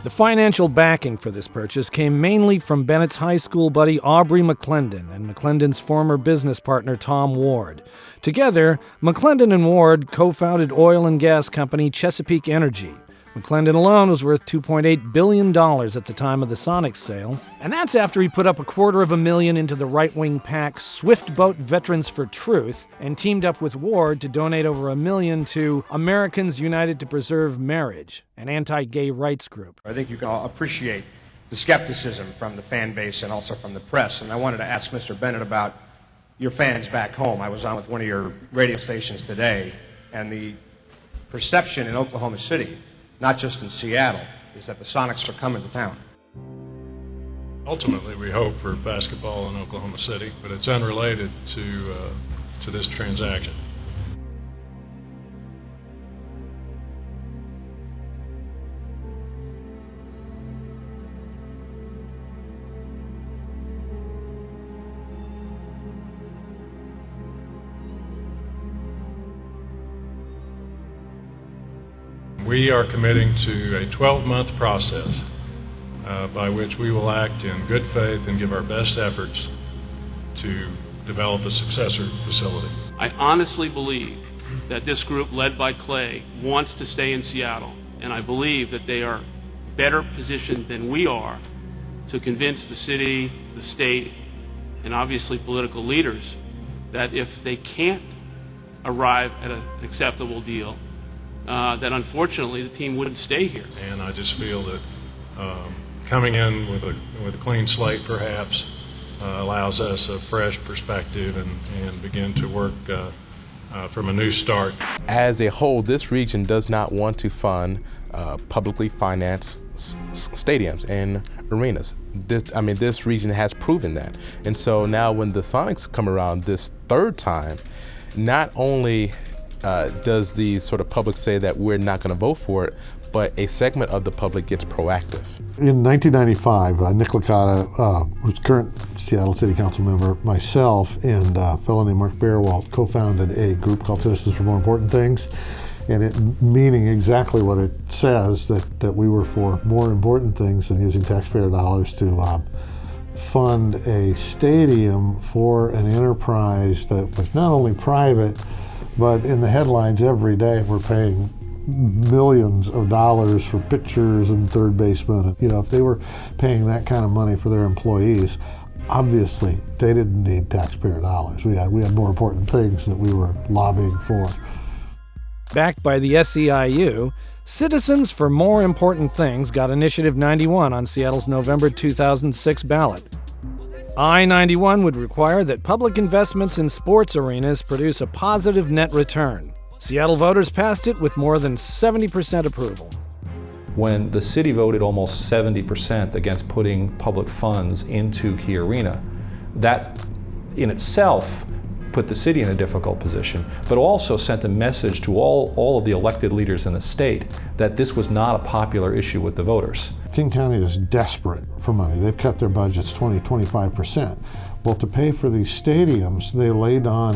The financial backing for this purchase came mainly from Bennett's high school buddy Aubrey McClendon and McClendon's former business partner Tom Ward. Together, McClendon and Ward co-founded oil and gas company Chesapeake Energy. McClendon alone was worth $2.8 billion at the time of the Sonics sale, and that's after he put up $250,000 into the right-wing PAC Swift Boat Veterans for Truth and teamed up with Ward to donate over $1 million to Americans United to Preserve Marriage, an anti-gay rights group. I think you can all appreciate the skepticism from the fan base and also from the press, and I wanted to ask Mr. Bennett about your fans back home. I was on with one of your radio stations today, and the perception in Oklahoma City, not just in Seattle, is that the Sonics are coming to town. Ultimately, we hope for basketball in Oklahoma City, but it's unrelated to this transaction. We are committing to a 12-month process by which we will act in good faith and give our best efforts to develop a successor facility. I honestly believe that this group led by Clay wants to stay in Seattle, and I believe that they are better positioned than we are to convince the city, the state, and obviously political leaders that if they can't arrive at an acceptable deal, that unfortunately the team wouldn't stay here. And I just feel that coming in with a clean slate perhaps allows us a fresh perspective and begin to work from a new start. As a whole, this region does not want to fund publicly financed stadiums and arenas. This region has proven that. And so now when the Sonics come around this third time, not only does the sort of public say that we're not going to vote for it, but a segment of the public gets proactive. In 1995, Nick Licata, who's current Seattle City Council member, myself, and a fellow named Mark Beerwalt co-founded a group called Citizens for More Important Things, and it meaning exactly what it says, that we were for more important things than using taxpayer dollars to fund a stadium for an enterprise that was not only private, but in the headlines every day we're paying millions of dollars for pitchers and third basemen. If they were paying that kind of money for their employees, obviously they didn't need taxpayer dollars. We had more important things that we were lobbying for. Backed by the SEIU, Citizens for More Important Things got Initiative 91 on Seattle's November 2006 ballot. I-91 would require that public investments in sports arenas produce a positive net return. Seattle voters passed it with more than 70% approval. When the city voted almost 70% against putting public funds into Key Arena, that in itself put the city in a difficult position, but also sent a message to all of the elected leaders in the state that this was not a popular issue with the voters. King County is desperate for money. They've cut their budgets 20–25%. Well, to pay for these stadiums, they laid on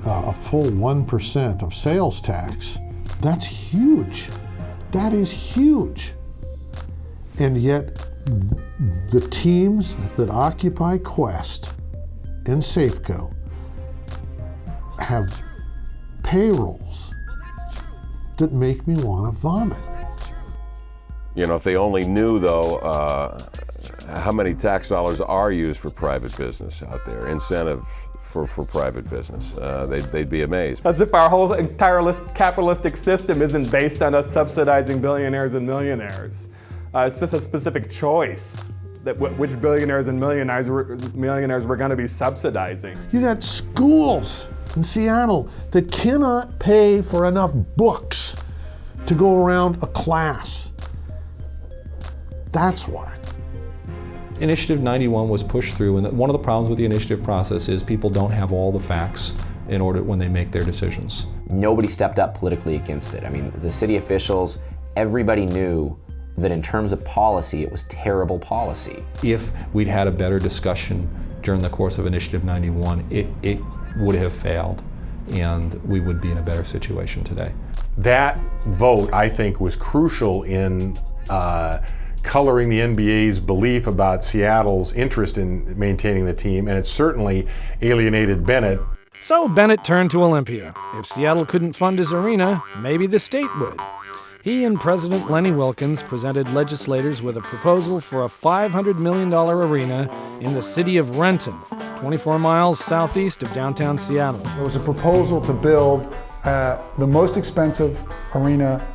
a full 1% of sales tax. That's huge. That is huge. And yet, the teams that occupy Quest and Safeco have payrolls that make me want to vomit. If they only knew, though, how many tax dollars are used for private business out there, incentive for private business. They'd be amazed. As if our whole entire capitalistic system isn't based on us subsidizing billionaires and millionaires. It's just a specific choice that which billionaires and millionaires we're going to be subsidizing. You got schools in Seattle that cannot pay for enough books to go around a class. That's why. Initiative 91 was pushed through, and one of the problems with the initiative process is people don't have all the facts in order when they make their decisions. Nobody stepped up politically against it. I mean, the city officials, everybody knew that in terms of policy, it was terrible policy. If we'd had a better discussion during the course of Initiative 91, it would have failed, and we would be in a better situation today. That vote, I think, was crucial in coloring the NBA's belief about Seattle's interest in maintaining the team, and it certainly alienated Bennett. So Bennett turned to Olympia. If Seattle couldn't fund his arena, maybe the state would. He and President Lenny Wilkens presented legislators with a proposal for a $500 million arena in the city of Renton, 24 miles southeast of downtown Seattle. There was a proposal to build the most expensive arena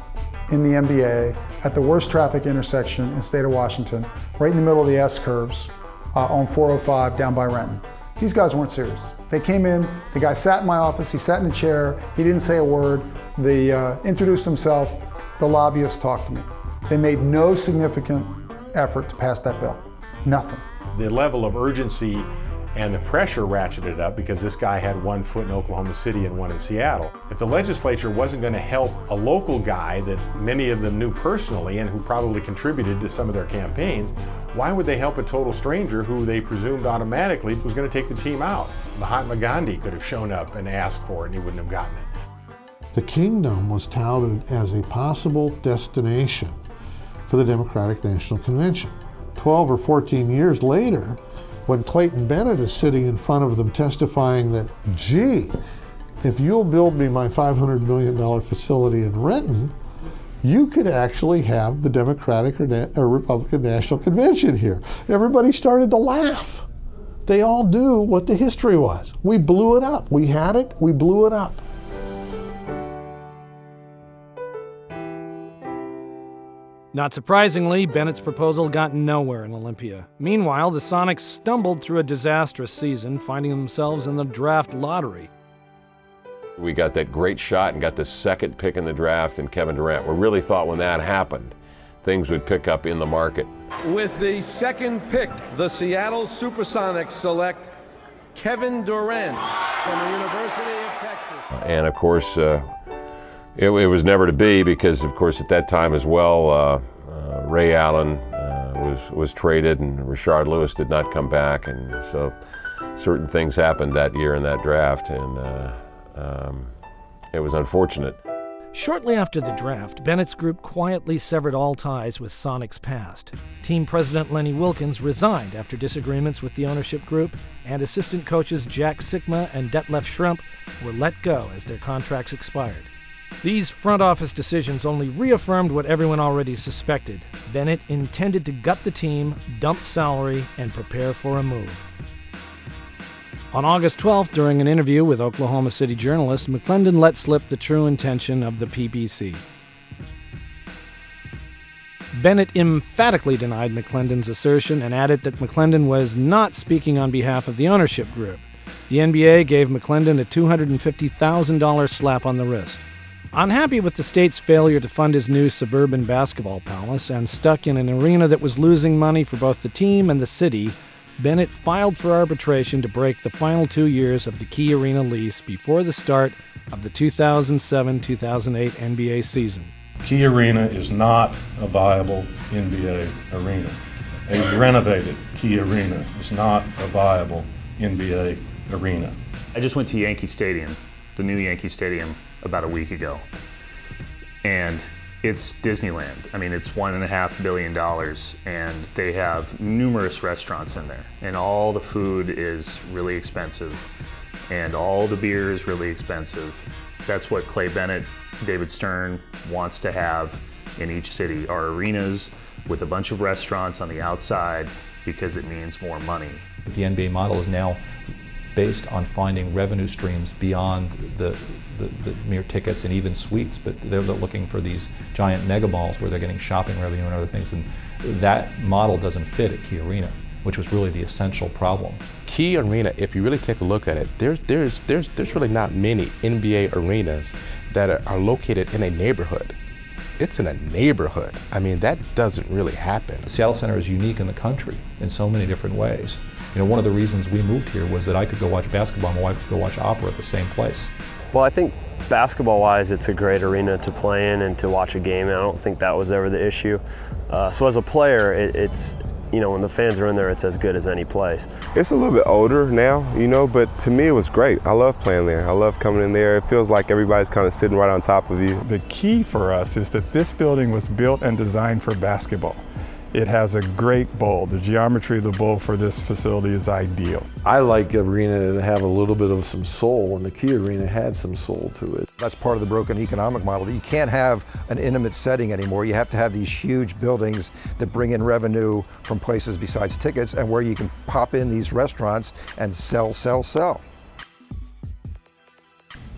in the NBA at the worst traffic intersection in the state of Washington, right in the middle of the S-curves on 405 down by Renton. These guys weren't serious. They came in, the guy sat in my office, he sat in a chair, he didn't say a word, they introduced himself, the lobbyist talked to me. They made no significant effort to pass that bill, nothing. The level of urgency and the pressure ratcheted up because this guy had one foot in Oklahoma City and one in Seattle. If the legislature wasn't going to help a local guy that many of them knew personally and who probably contributed to some of their campaigns, why would they help a total stranger who they presumed automatically was going to take the team out? Mahatma Gandhi could have shown up and asked for it and he wouldn't have gotten it. The kingdom was touted as a possible destination for the Democratic National Convention. 12 or 14 years later, when Clayton Bennett is sitting in front of them testifying that, gee, if you'll build me my $500 million facility in Renton, you could actually have the Democratic or Republican National Convention here. Everybody started to laugh. They all knew what the history was. We blew it up. We had it, we blew it up. Not surprisingly, Bennett's proposal got nowhere in Olympia. Meanwhile, the Sonics stumbled through a disastrous season, finding themselves in the draft lottery. We got that great shot and got the second pick in the draft in Kevin Durant. We really thought when that happened, things would pick up in the market. With the second pick, the Seattle Supersonics select Kevin Durant from the University of Texas. And of course, it was never to be because, of course, at that time as well, Ray Allen was traded and Rashard Lewis did not come back, and so certain things happened that year in that draft, and it was unfortunate. Shortly after the draft, Bennett's group quietly severed all ties with Sonics' past. Team president Lenny Wilkens resigned after disagreements with the ownership group, and assistant coaches Jack Sikma and Detlef Schrempf were let go as their contracts expired. These front office decisions only reaffirmed what everyone already suspected. Bennett intended to gut the team, dump salary, and prepare for a move. On August 12th, during an interview with Oklahoma City journalists, McClendon let slip the true intention of the PBC. Bennett emphatically denied McClendon's assertion and added that McClendon was not speaking on behalf of the ownership group. The NBA gave McClendon a $250,000 slap on the wrist. Unhappy with the state's failure to fund his new suburban basketball palace and stuck in an arena that was losing money for both the team and the city, Bennett filed for arbitration to break the final 2 years of the Key Arena lease before the start of the 2007-2008 NBA season. Key Arena is not a viable NBA arena. A renovated Key Arena is not a viable NBA arena. I just went to Yankee Stadium, the new Yankee Stadium, about a week ago. And it's Disneyland. I mean, it's $1.5 billion, and they have numerous restaurants in there. And all the food is really expensive, and all the beer is really expensive. That's what Clay Bennett, David Stern wants to have in each city, are arenas with a bunch of restaurants on the outside because it means more money. The NBA model is now based on finding revenue streams beyond the mere tickets and even suites, but they're looking for these giant mega malls where they're getting shopping revenue and other things, and that model doesn't fit at Key Arena, which was really the essential problem. Key Arena, if you really take a look at it, there's really not many NBA arenas that are located in a neighborhood. It's in a neighborhood. I mean, that doesn't really happen. The Seattle Center is unique in the country in so many different ways. You know, one of the reasons we moved here was that I could go watch basketball and my wife could go watch opera at the same place. Well, I think basketball-wise, it's a great arena to play in and to watch a game, and I don't think that was ever the issue. So as a player, it's, you know, when the fans are in there, it's as good as any place. It's a little bit older now, you know, but to me it was great. I love playing there. I love coming in there. It feels like everybody's kind of sitting right on top of you. The key for us is that this building was built and designed for basketball. It has a great bowl. The geometry of the bowl for this facility is ideal. I like arena to have a little bit of some soul, and the Key Arena had some soul to it. That's part of the broken economic model. You can't have an intimate setting anymore. You have to have these huge buildings that bring in revenue from places besides tickets, and where you can pop in these restaurants and sell.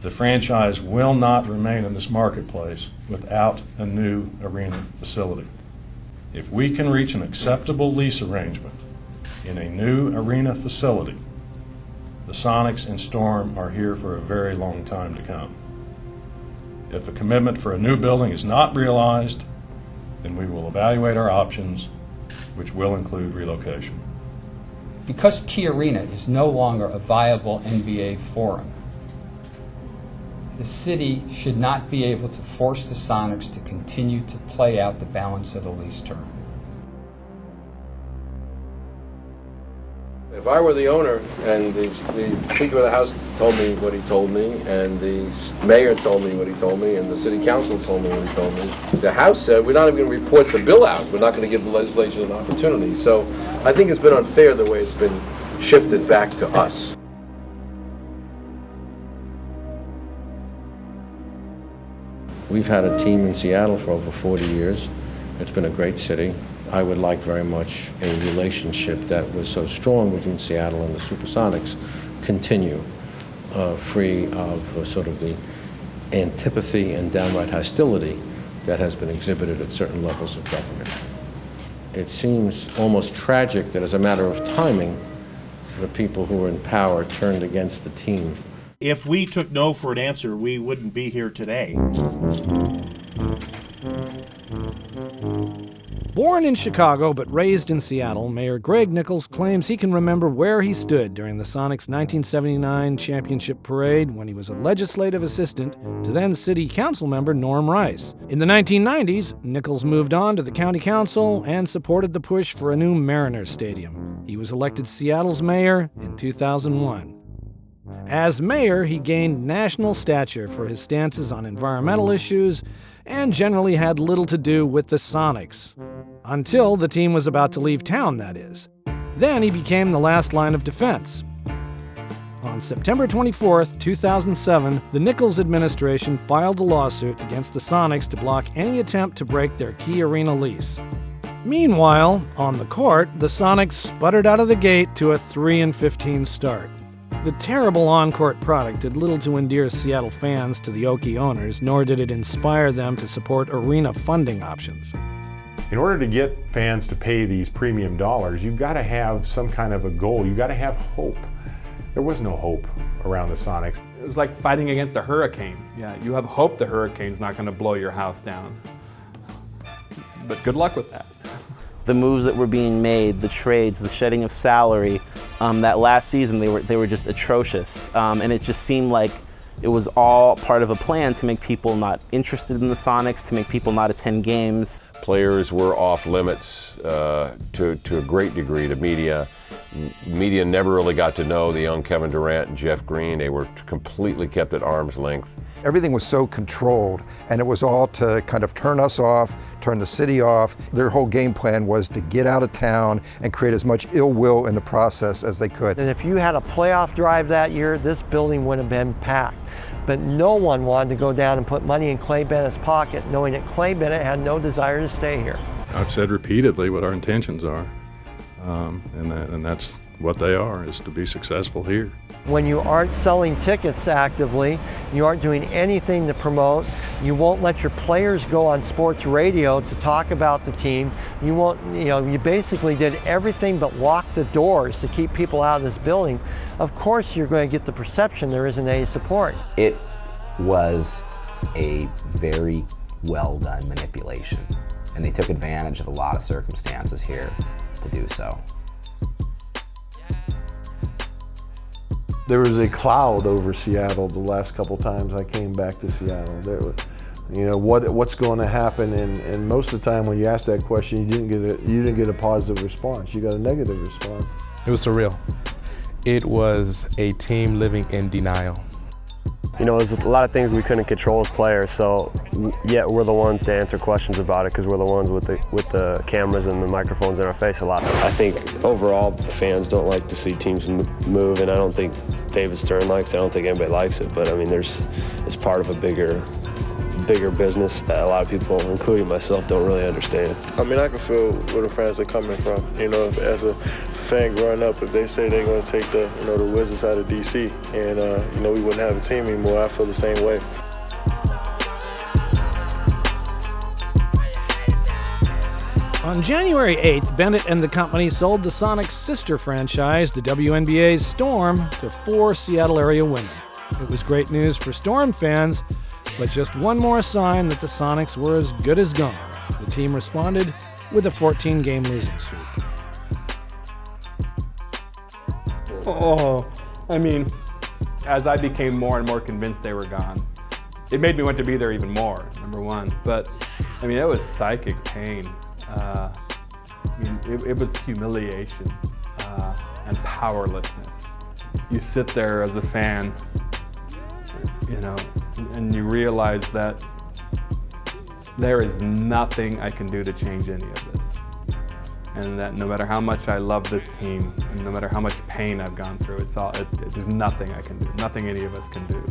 The franchise will not remain in this marketplace without a new arena facility. If we can reach an acceptable lease arrangement in a new arena facility, the Sonics and Storm are here for a very long time to come. If a commitment for a new building is not realized, then we will evaluate our options, which will include relocation. Because Key Arena is no longer a viable NBA forum, the city should not be able to force the Sonics to continue to play out the balance of the lease term. If I were the owner and the Speaker of the House told me what he told me, and the mayor told me what he told me, and the city council told me what he told me, the House said we're not even going to report the bill out. We're not going to give the legislature an opportunity. So I think it's been unfair the way it's been shifted back to us. We've had a team in Seattle for over 40 years. It's been a great city. I would like very much a relationship that was so strong between Seattle and the Supersonics continue, free of sort of the antipathy and downright hostility that has been exhibited at certain levels of government. It seems almost tragic that as a matter of timing, the people who were in power turned against the team. If we took no for an answer, we wouldn't be here today. Born in Chicago but raised in Seattle, Mayor Greg Nickels claims he can remember where he stood during the Sonics' 1979 championship parade when he was a legislative assistant to then City Council member Norm Rice. In the 1990s, Nickels moved on to the County Council and supported the push for a new Mariners Stadium. He was elected Seattle's mayor in 2001. As mayor, he gained national stature for his stances on environmental issues and generally had little to do with the Sonics. Until the team was about to leave town, that is. Then he became the last line of defense. On September 24, 2007, the Nickels administration filed a lawsuit against the Sonics to block any attempt to break their Key Arena lease. Meanwhile, on the court, the Sonics sputtered out of the gate to a 3-15 start. The terrible on-court product did little to endear Seattle fans to the Okie owners, nor did it inspire them to support arena funding options. In order to get fans to pay these premium dollars, you've got to have some kind of a goal. You've got to have hope. There was no hope around the Sonics. It was like fighting against a hurricane. Yeah, you have hope the hurricane's not going to blow your house down. But good luck with that. The moves that were being made, the trades, the shedding of salary, that last season they were just atrocious. And it just seemed like it was all part of a plan to make people not interested in the Sonics, to make people not attend games. Players were off limits to a great degree to media. Media never really got to know the young Kevin Durant and Jeff Green. They were completely kept at arm's length. Everything was so controlled, and it was all to kind of turn us off, turn the city off. Their whole game plan was to get out of town and create as much ill will in the process as they could. And if you had a playoff drive that year, this building would have been packed. But no one wanted to go down and put money in Clay Bennett's pocket, knowing that Clay Bennett had no desire to stay here. I've said repeatedly what our intentions are, and that's what they are, is to be successful here. When you aren't selling tickets actively, you aren't doing anything to promote, you won't let your players go on sports radio to talk about the team, you basically did everything but lock the doors to keep people out of this building, of course you're going to get the perception there isn't any support. It was a very well done manipulation, and they took advantage of a lot of circumstances here to do so. There was a cloud over Seattle the last couple times I came back to Seattle. What's going to happen? And most of the time when you ask that question, you didn't get a positive response. You got a negative response. It was surreal. It was a team living in denial. There's a lot of things we couldn't control as players, so yet we're the ones to answer questions about it because we're the ones with the cameras and the microphones in our face a lot. I think overall fans don't like to see teams move, and I don't think David Stern likes it. I don't think anybody likes it, but I mean, it's part of a bigger business that a lot of people, including myself, don't really understand. I mean, I can feel where the fans are coming from. If, as a fan growing up, if they say they're going to take the Wizards out of DC and we wouldn't have a team anymore, I feel the same way. On January 8th, Bennett and the company sold the Sonics' sister franchise, the WNBA's Storm, to 4 Seattle area women. It was great news for Storm fans, but just one more sign that the Sonics were as good as gone. The team responded with a 14-game losing streak. As I became more and more convinced they were gone, it made me want to be there even more, number one. But, it was psychic pain. It was humiliation and powerlessness. You sit there as a fan, and you realize that there is nothing I can do to change any of this. And that no matter how much I love this team, and no matter how much pain I've gone through, there's nothing I can do, nothing any of us can do.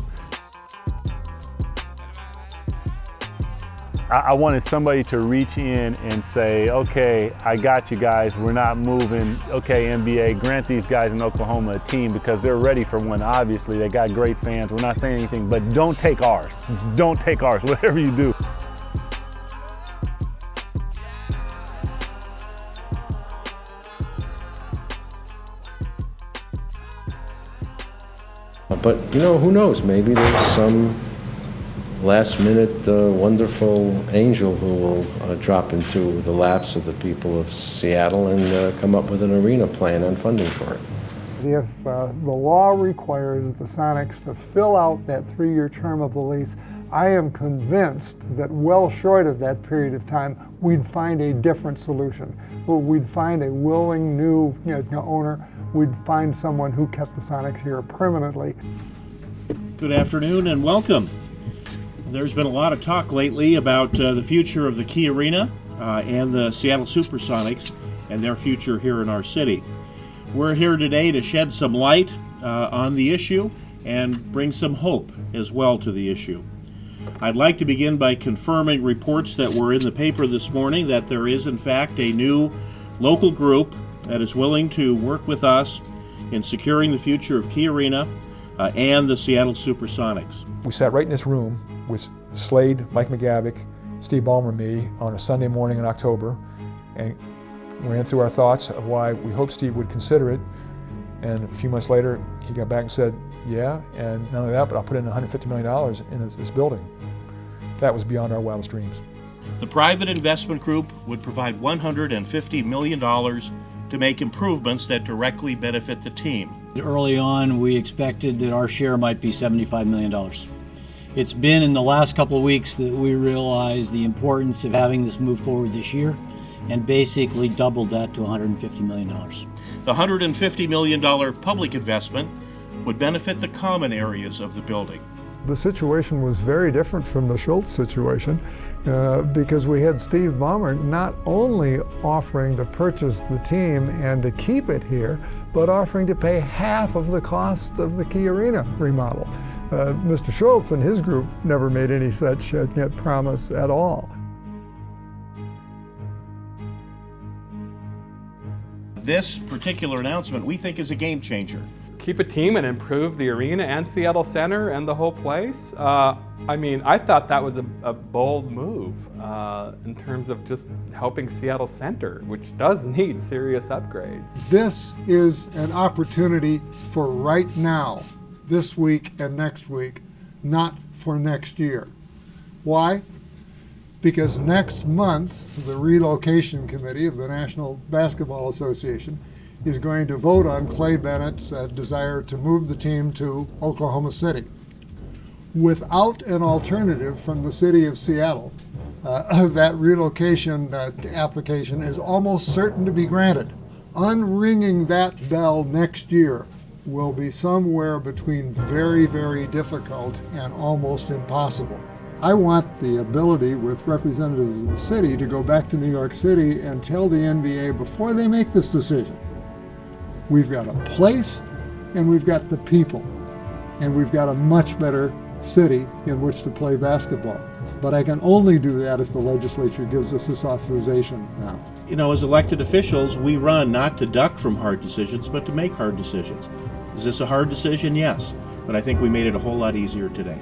I wanted somebody to reach in and say, okay, I got you guys, we're not moving. Okay, NBA, grant these guys in Oklahoma a team because they're ready for one. Obviously, they got great fans. We're not saying anything, but don't take ours. Don't take ours, whatever you do. But, who knows? Maybe there's some last-minute wonderful angel who will drop into the laps of the people of Seattle and come up with an arena plan and funding for it. If the law requires the Sonics to fill out that 3-year term of the lease, I am convinced that well short of that period of time, we'd find a different solution. We'd find a willing new owner. We'd find someone who kept the Sonics here permanently. Good afternoon and welcome. There's been a lot of talk lately about the future of the Key Arena and the Seattle Supersonics and their future here in our city. We're here today to shed some light on the issue and bring some hope as well to the issue. I'd like to begin by confirming reports that were in the paper this morning that there is in fact a new local group that is willing to work with us in securing the future of Key Arena and the Seattle Supersonics. We sat right in this room with Slade, Mike McGavick, Steve Ballmer, and me on a Sunday morning in October, and ran through our thoughts of why we hoped Steve would consider it. And a few months later, he got back and said, yeah, and not only that, but I'll put in $150 million in this building. That was beyond our wildest dreams. The private investment group would provide $150 million to make improvements that directly benefit the team. Early on, we expected that our share might be $75 million. It's been in the last couple of weeks that we realized the importance of having this move forward this year and basically doubled that to $150 million. The $150 million public investment would benefit the common areas of the building. The situation was very different from the Schultz situation because we had Steve Ballmer not only offering to purchase the team and to keep it here, but offering to pay half of the cost of the Key Arena remodel. Mr. Schultz and his group never made any such promise at all. this particular announcement we think is a game changer. Keep a team and improve the arena and Seattle Center and the whole place. I mean, I thought that was a bold move in terms of just helping Seattle Center, which does need serious upgrades. This is an opportunity for right now, this week and next week, not for next year. Why? Because next month, the relocation committee of the National Basketball Association is going to vote on Clay Bennett's desire to move the team to Oklahoma City. Without an alternative from the city of Seattle, that relocation application is almost certain to be granted. Unringing that bell next year will be somewhere between very, very difficult and almost impossible. I want the ability with representatives of the city to go back to New York City and tell the NBA before they make this decision, we've got a place and we've got the people and we've got a much better city in which to play basketball. But I can only do that if the legislature gives us this authorization now. You know, as elected officials, we run not to duck from hard decisions, but to make hard decisions. Is this a hard decision? Yes. But I think we made it a whole lot easier today.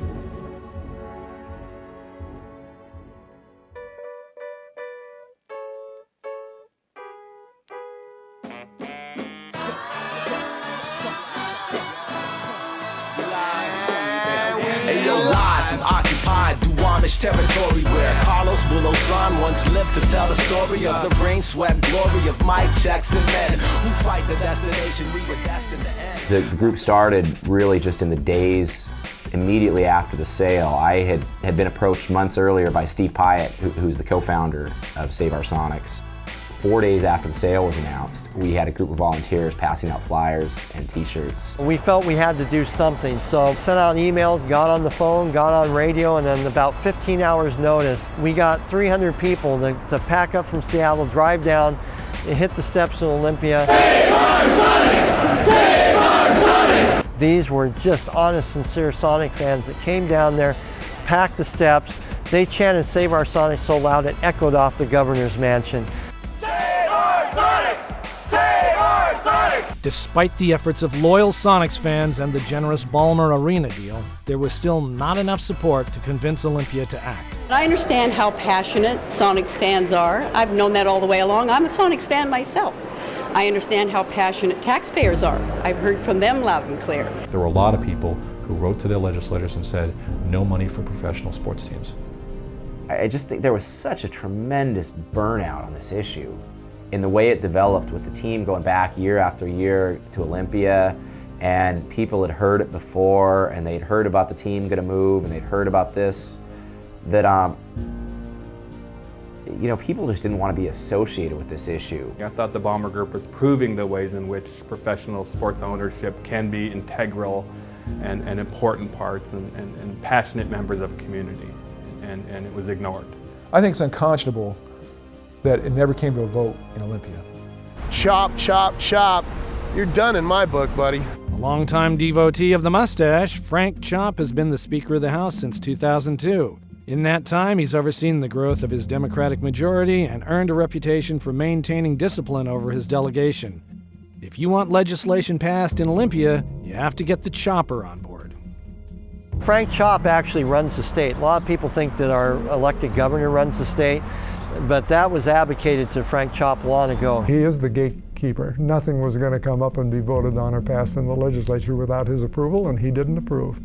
Territory where Carlos Bulosan once lived to tell the story of the rain sweat glory of Mike Jackson men who fight the destination we were destined to end. The group started really just in the days immediately after the sale. I had been approached months earlier by Steve Pyatt, who's the co-founder of Save Our Sonics. 4 days after the sale was announced, we had a group of volunteers passing out flyers and t-shirts. We felt we had to do something, so sent out emails, got on the phone, got on radio, and then about 15 hours notice, we got 300 people to pack up from Seattle, drive down, and hit the steps in Olympia. Save our Sonics! Save our Sonics! These were just honest, sincere Sonic fans that came down there, packed the steps, they chanted Save Our Sonics so loud it echoed off the governor's mansion. Despite the efforts of loyal Sonics fans and the generous Ballmer Arena deal, there was still not enough support to convince Olympia to act. I understand how passionate Sonics fans are. I've known that all the way along. I'm a Sonics fan myself. I understand how passionate taxpayers are. I've heard from them loud and clear. There were a lot of people who wrote to their legislators and said, no money for professional sports teams. I just think there was such a tremendous burnout on this issue. In the way it developed with the team going back year after year to Olympia, and people had heard it before, and they'd heard about the team going to move, and they'd heard about this, that people just didn't want to be associated with this issue. I thought the Ballmer Group was proving the ways in which professional sports ownership can be integral and important parts and passionate members of a community, and it was ignored. I think it's unconscionable that it never came to a vote in Olympia. Chop, chop, chop. You're done in my book, buddy. A longtime devotee of the mustache, Frank Chop has been the Speaker of the House since 2002. In that time, he's overseen the growth of his Democratic majority and earned a reputation for maintaining discipline over his delegation. If you want legislation passed in Olympia, you have to get the chopper on board. Frank Chop actually runs the state. A lot of people think that our elected governor runs the state, but that was advocated to Frank Chop long ago. He is the gatekeeper. Nothing was going to come up and be voted on or passed in the legislature without his approval, and he didn't approve. At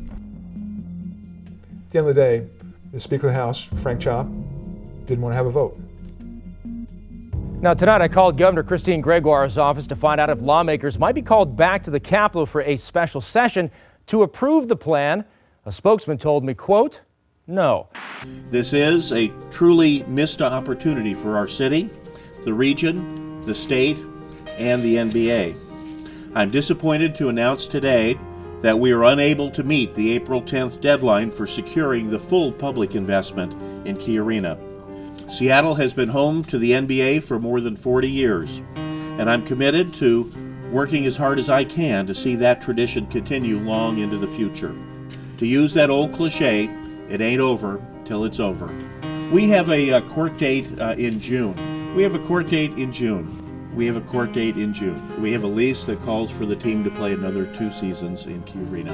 the end of the day, the Speaker of the House, Frank Chop, didn't want to have a vote. Now tonight I called Governor Christine Gregoire's office to find out if lawmakers might be called back to the Capitol for a special session to approve the plan. A spokesman told me, quote, no. This is a truly missed opportunity for our city, the region, the state, and the NBA. I'm disappointed to announce today that we are unable to meet the April 10th deadline for securing the full public investment in Key Arena. Seattle has been home to the NBA for more than 40 years, and I'm committed to working as hard as I can to see that tradition continue long into the future. To use that old cliche, it ain't over till it's over. We have a court date in June. We have a court date in June. We have a lease that calls for the team to play another 2 seasons in Key Arena.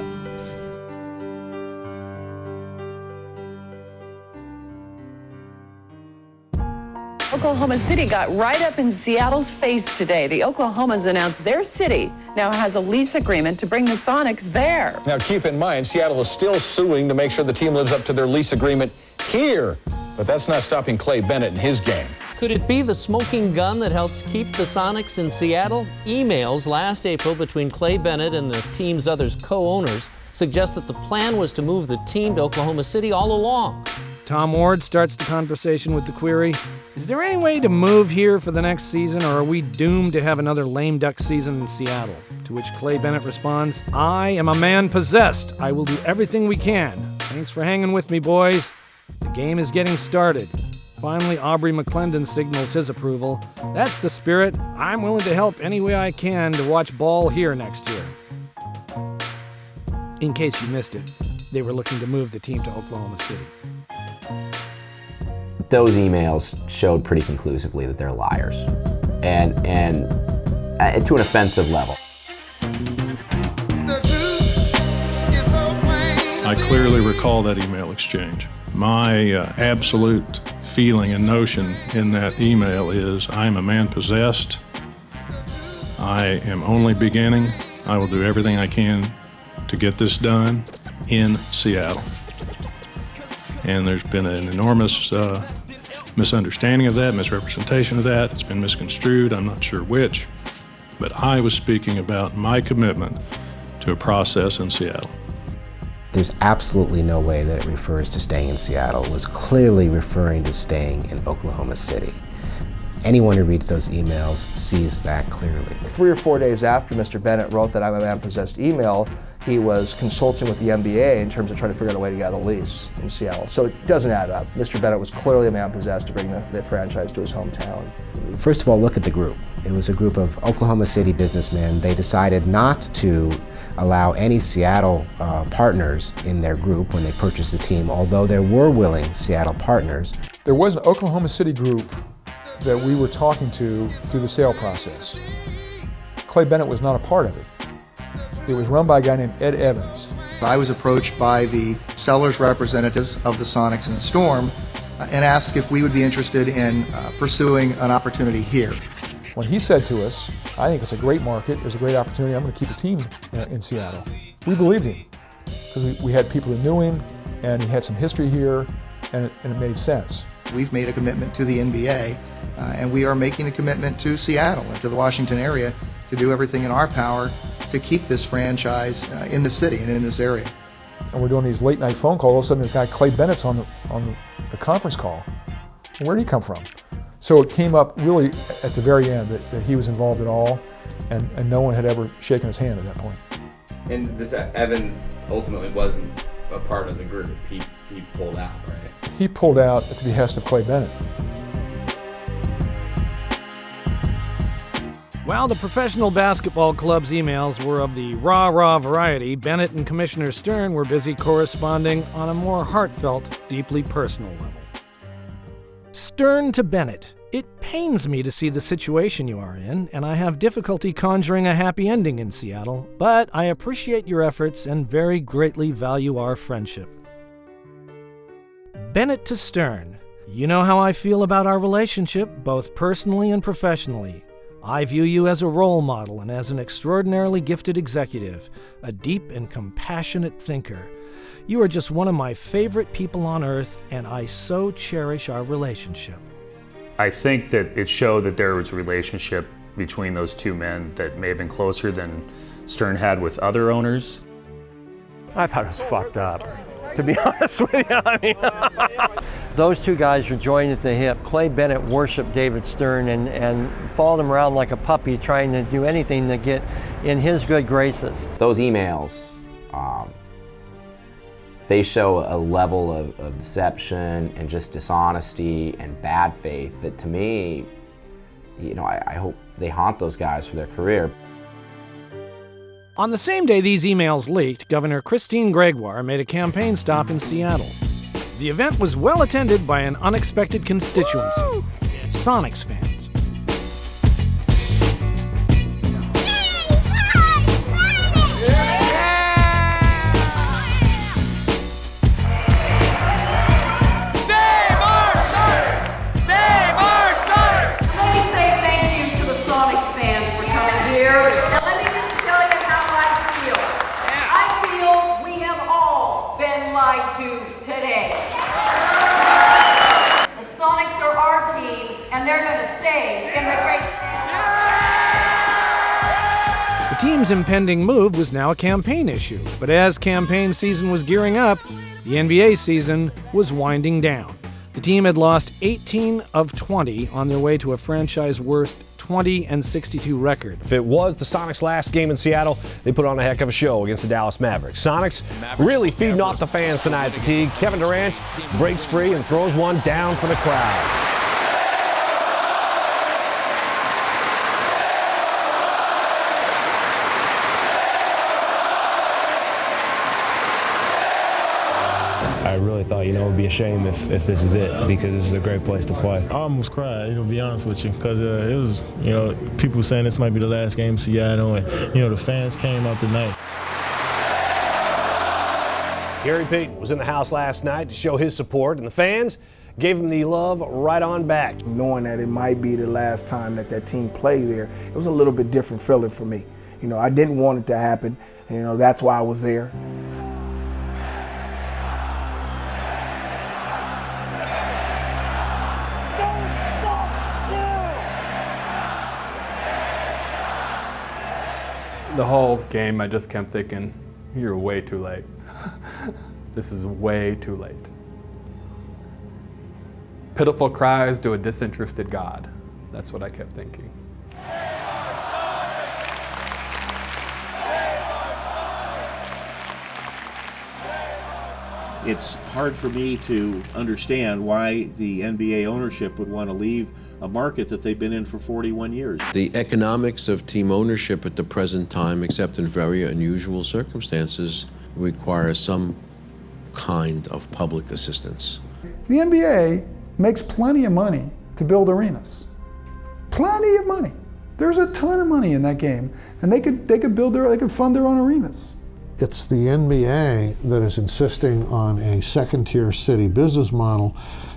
Oklahoma City got right up in Seattle's face today. The Oklahomans announced their city now has a lease agreement to bring the Sonics there. Now keep in mind, Seattle is still suing to make sure the team lives up to their lease agreement here. But that's not stopping Clay Bennett in his game. Could it be the smoking gun that helps keep the Sonics in Seattle? Emails last April between Clay Bennett and the team's other co-owners suggest that the plan was to move the team to Oklahoma City all along. Tom Ward starts the conversation with the query, is there any way to move here for the next season, or are we doomed to have another lame duck season in Seattle? To which Clay Bennett responds, I am a man possessed. I will do everything we can. Thanks for hanging with me, boys. The game is getting started. Finally, Aubrey McClendon signals his approval. That's the spirit. I'm willing to help any way I can to watch ball here next year. In case you missed it, they were looking to move the team to Oklahoma City. Those emails showed pretty conclusively that they're liars, and to an offensive level. I clearly recall that email exchange. My absolute feeling and notion in that email is I'm a man possessed. I am only beginning. I will do everything I can to get this done in Seattle. And there's been an enormous misunderstanding of that, misrepresentation of that. It's been misconstrued, I'm not sure which. But I was speaking about my commitment to a process in Seattle. There's absolutely no way that it refers to staying in Seattle. It was clearly referring to staying in Oklahoma City. Anyone who reads those emails sees that clearly. 3 or 4 days after Mr. Bennett wrote that I'm a man possessed email, he was consulting with the NBA in terms of trying to figure out a way to get a lease in Seattle. So it doesn't add up. Mr. Bennett was clearly a man possessed to bring the franchise to his hometown. First of all, look at the group. It was a group of Oklahoma City businessmen. They decided not to allow any Seattle partners in their group when they purchased the team, although there were willing Seattle partners. There was an Oklahoma City group that we were talking to through the sale process. Clay Bennett was not a part of it. It was run by a guy named Ed Evans. I was approached by the sellers' representatives of the Sonics and Storm and asked if we would be interested in pursuing an opportunity here. When he said to us, I think it's a great market, it's a great opportunity, I'm going to keep a team in Seattle. We believed him because we had people who knew him and he had some history here and it made sense. We've made a commitment to the NBA and we are making a commitment to Seattle and to the Washington area to do everything in our power to keep this franchise in the city and in this area. And we're doing these late night phone calls. All of a sudden, the guy Clay Bennett's on the conference call. Where did he come from? So it came up really at the very end that he was involved at all, and no one had ever shaken his hand at that point. And this Evans ultimately wasn't a part of the group. He pulled out, right? He pulled out at the behest of Clay Bennett. While the professional basketball club's emails were of the rah-rah variety, Bennett and Commissioner Stern were busy corresponding on a more heartfelt, deeply personal level. Stern to Bennett, it pains me to see the situation you are in, and I have difficulty conjuring a happy ending in Seattle, but I appreciate your efforts and very greatly value our friendship. Bennett to Stern, you know how I feel about our relationship, both personally and professionally. I view you as a role model and as an extraordinarily gifted executive, a deep and compassionate thinker. You are just one of my favorite people on earth, and I so cherish our relationship. I think that it showed that there was a relationship between those two men that may have been closer than Stern had with other owners. I thought it was fucked up, to be honest with you. I mean, those two guys were joined at the hip. Clay Bennett worshiped David Stern and followed him around like a puppy, trying to do anything to get in his good graces. Those emails, they show a level of deception and just dishonesty and bad faith that, to me, you know, I hope they haunt those guys for their career. On the same day these emails leaked, Governor Christine Gregoire made a campaign stop in Seattle. The event was well attended by an unexpected constituency, Sonics fans. lied to today. The Sonics are our team, and they're going to stay in the great The team's impending move was now a campaign issue, but as campaign season was gearing up, the NBA season was winding down. The team had lost 18 of 20 on their way to a franchise-worst 20-62 record. If it was the Sonics' last game in Seattle, they put on a heck of a show against the Dallas Mavericks. Sonics really feeding off the fans tonight at the Key. Kevin Durant breaks free and throws one down for the crowd. I really thought, it would be a shame if this is it, because this is a great place to play. I almost cried, to be honest with you, because it was, people saying this might be the last game in Seattle, and, the fans came out tonight. Gary Payton was in the house last night to show his support, and the fans gave him the love right on back. Knowing that it might be the last time that team played there, it was a little bit different feeling for me. I didn't want it to happen, and, that's why I was there. The whole game, I just kept thinking, you're way too late. This is way too late. Pitiful cries to a disinterested God. That's what I kept thinking. It's hard for me to understand why the NBA ownership would want to leave a market that they've been in for 41 years. The economics of team ownership at the present time, except in very unusual circumstances, requires some kind of public assistance. The NBA makes plenty of money to build arenas. Plenty of money. There's a ton of money in that game, and they could fund their own arenas. It's the NBA that is insisting on a second-tier city business model,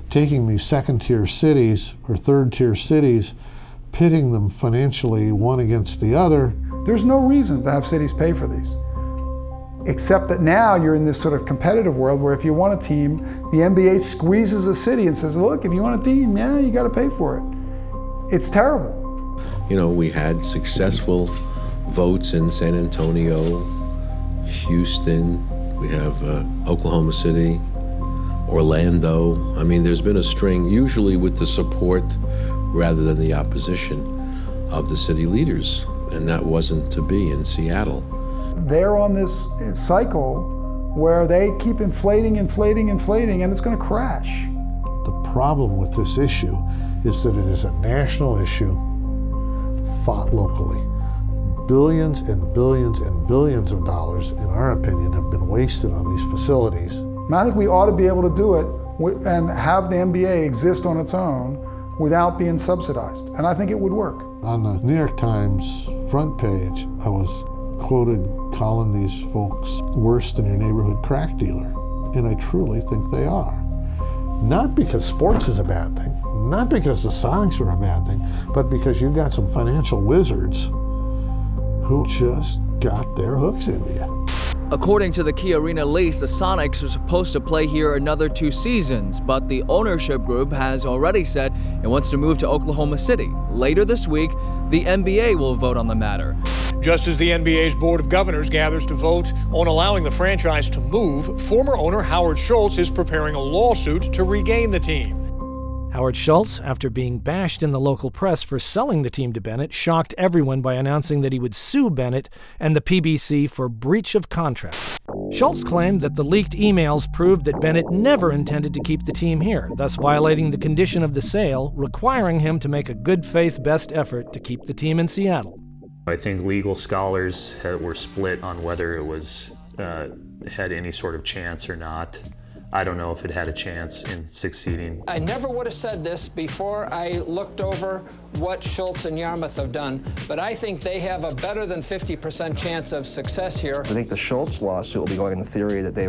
taking these second-tier cities or third-tier cities, pitting them financially one against the other. There's no reason to have cities pay for these, except that now you're in this sort of competitive world where if you want a team, the NBA squeezes a city and says, look, if you want a team, yeah, you got to pay for it. It's terrible. We had successful votes in San Antonio, Houston, we have Oklahoma City, Orlando. I mean, there's been a string, usually with the support rather than the opposition of the city leaders, and that wasn't to be in Seattle. They're on this cycle where they keep inflating, and it's going to crash. The problem with this issue is that it is a national issue fought locally. Billions and billions and billions of dollars, in our opinion, have been wasted on these facilities. And I think we ought to be able to do it and have the NBA exist on its own without being subsidized. And I think it would work. On the New York Times front page, I was quoted calling these folks worse than your neighborhood crack dealer. And I truly think they are. Not because sports is a bad thing, not because the Sonics are a bad thing, but because you've got some financial wizards who just got their hooks into you. According to the Key Arena lease, the Sonics are supposed to play here another 2 seasons, but the ownership group has already said it wants to move to Oklahoma City. Later this week, the NBA will vote on the matter. Just as the NBA's Board of Governors gathers to vote on allowing the franchise to move, former owner Howard Schultz is preparing a lawsuit to regain the team. Howard Schultz, after being bashed in the local press for selling the team to Bennett, shocked everyone by announcing that he would sue Bennett and the PBC for breach of contract. Schultz claimed that the leaked emails proved that Bennett never intended to keep the team here, thus violating the condition of the sale, requiring him to make a good faith best effort to keep the team in Seattle. I think legal scholars were split on whether it was had any sort of chance or not. I don't know if it had a chance in succeeding. I never would have said this before I looked over what Schultz and Yarmouth have done, but I think they have a better than 50% chance of success here. I think the Schultz lawsuit will be going in the theory that they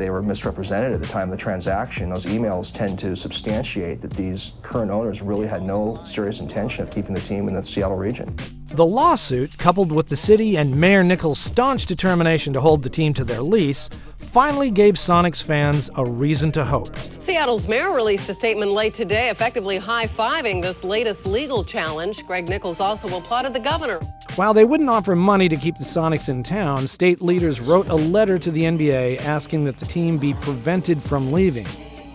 were misrepresented at the time of the transaction. Those emails tend to substantiate that these current owners really had no serious intention of keeping the team in the Seattle region. The lawsuit, coupled with the city and Mayor Nichols' staunch determination to hold the team to their lease, finally gave Sonics fans a reason to hope. Seattle's mayor released a statement late today, effectively high-fiving this latest legal challenge. Greg Nichols also applauded the governor. While they wouldn't offer money to keep the Sonics in town, state leaders wrote a letter to the NBA asking that the team be prevented from leaving.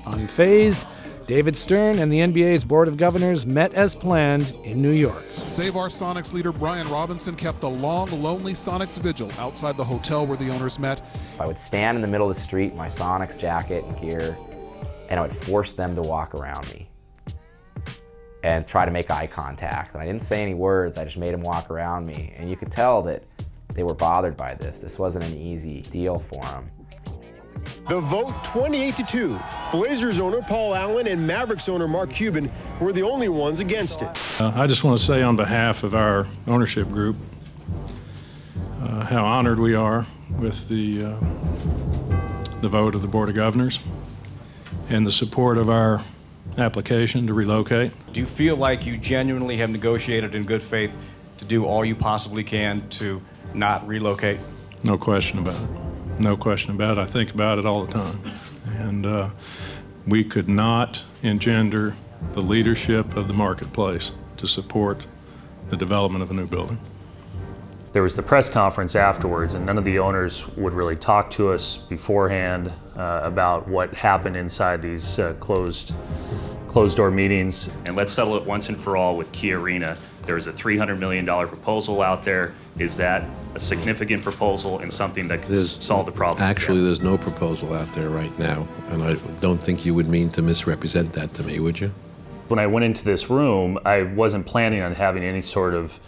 Unfazed, David Stern and the NBA's Board of Governors met as planned in New York. Save Our Sonics leader Brian Robinson kept a long, lonely Sonics vigil outside the hotel where the owners met. I would stand in the middle of the street in my Sonics jacket and gear, and I would force them to walk around me and try to make eye contact. And I didn't say any words, I just made them walk around me. And you could tell that they were bothered by this. This wasn't an easy deal for them. The vote 28-2. Blazers owner Paul Allen and Mavericks owner Mark Cuban were the only ones against it. I just want to say on behalf of our ownership group how honored we are with the vote of the Board of Governors and the support of our application to relocate. Do you feel like you genuinely have negotiated in good faith to do all you possibly can to not relocate? No question about it. No question about it. I think about it all the time. And we could not engender the leadership of the marketplace to support the development of a new building. There was the press conference afterwards, and none of the owners would really talk to us beforehand about what happened inside these closed-door meetings. And let's settle it once and for all with Key Arena. There is a $300 million proposal out there. Is that a significant proposal and something that could solve the problem? Actually, there's no proposal out there right now, and I don't think you would mean to misrepresent that to me, would you? When I went into this room, I wasn't planning on having any sort of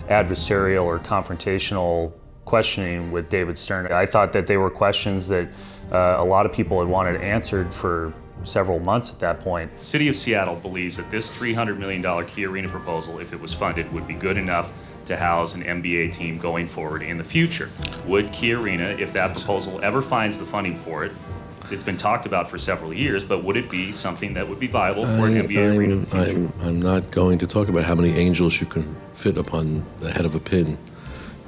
adversarial or confrontational questioning with David Stern. I thought that they were questions that a lot of people had wanted answered for several months at that point. The City of Seattle believes that this $300 million Key Arena proposal, if it was funded, would be good enough to house an NBA team going forward in the future. Would Key Arena, if that proposal ever finds the funding for it, it's been talked about for several years, but would it be something that would be viable for an NBA arena in the future? I'm not going to talk about how many angels you can fit upon the head of a pin,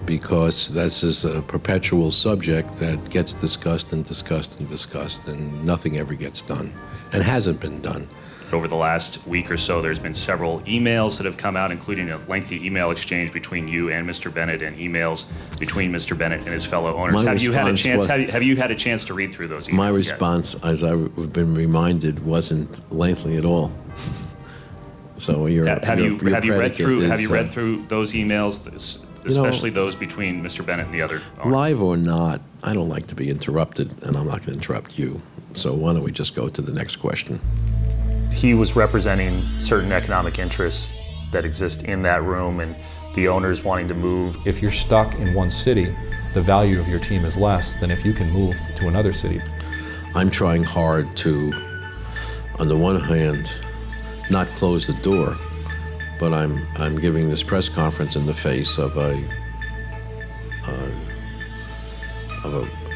because this is a perpetual subject that gets discussed and discussed and discussed, and nothing ever gets done, and hasn't been done. Over the last week or so, there's been several emails that have come out, including a lengthy email exchange between you and Mr. Bennett, and emails between Mr. Bennett and his fellow owners. Have you had a chance to read through those emails? My response, as I've been reminded, wasn't lengthy at all. So have you read through those emails, especially those between Mr. Bennett and the other owners? Live or not, I don't like to be interrupted, and I'm not going to interrupt you. So why don't we just go to the next question? He was representing certain economic interests that exist in that room, and the owners wanting to move. If you're stuck in one city, the value of your team is less than if you can move to another city. I'm trying hard to, on the one hand, not close the door, but I'm giving this press conference in the face of a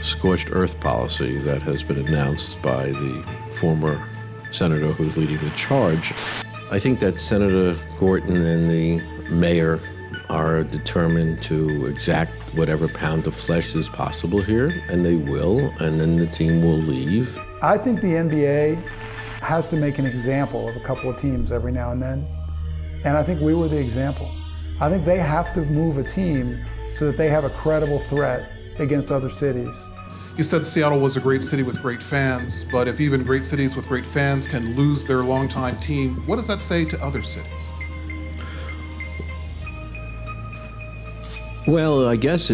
scorched earth policy that has been announced by the former senator who's leading the charge. I think that Senator Gorton and the mayor are determined to exact whatever pound of flesh is possible here, and they will, and then the team will leave. I think the NBA has to make an example of a couple of teams every now and then, and I think we were the example. I think they have to move a team so that they have a credible threat against other cities. You said Seattle was a great city with great fans, but if even great cities with great fans can lose their longtime team, what does that say to other cities? Well, I guess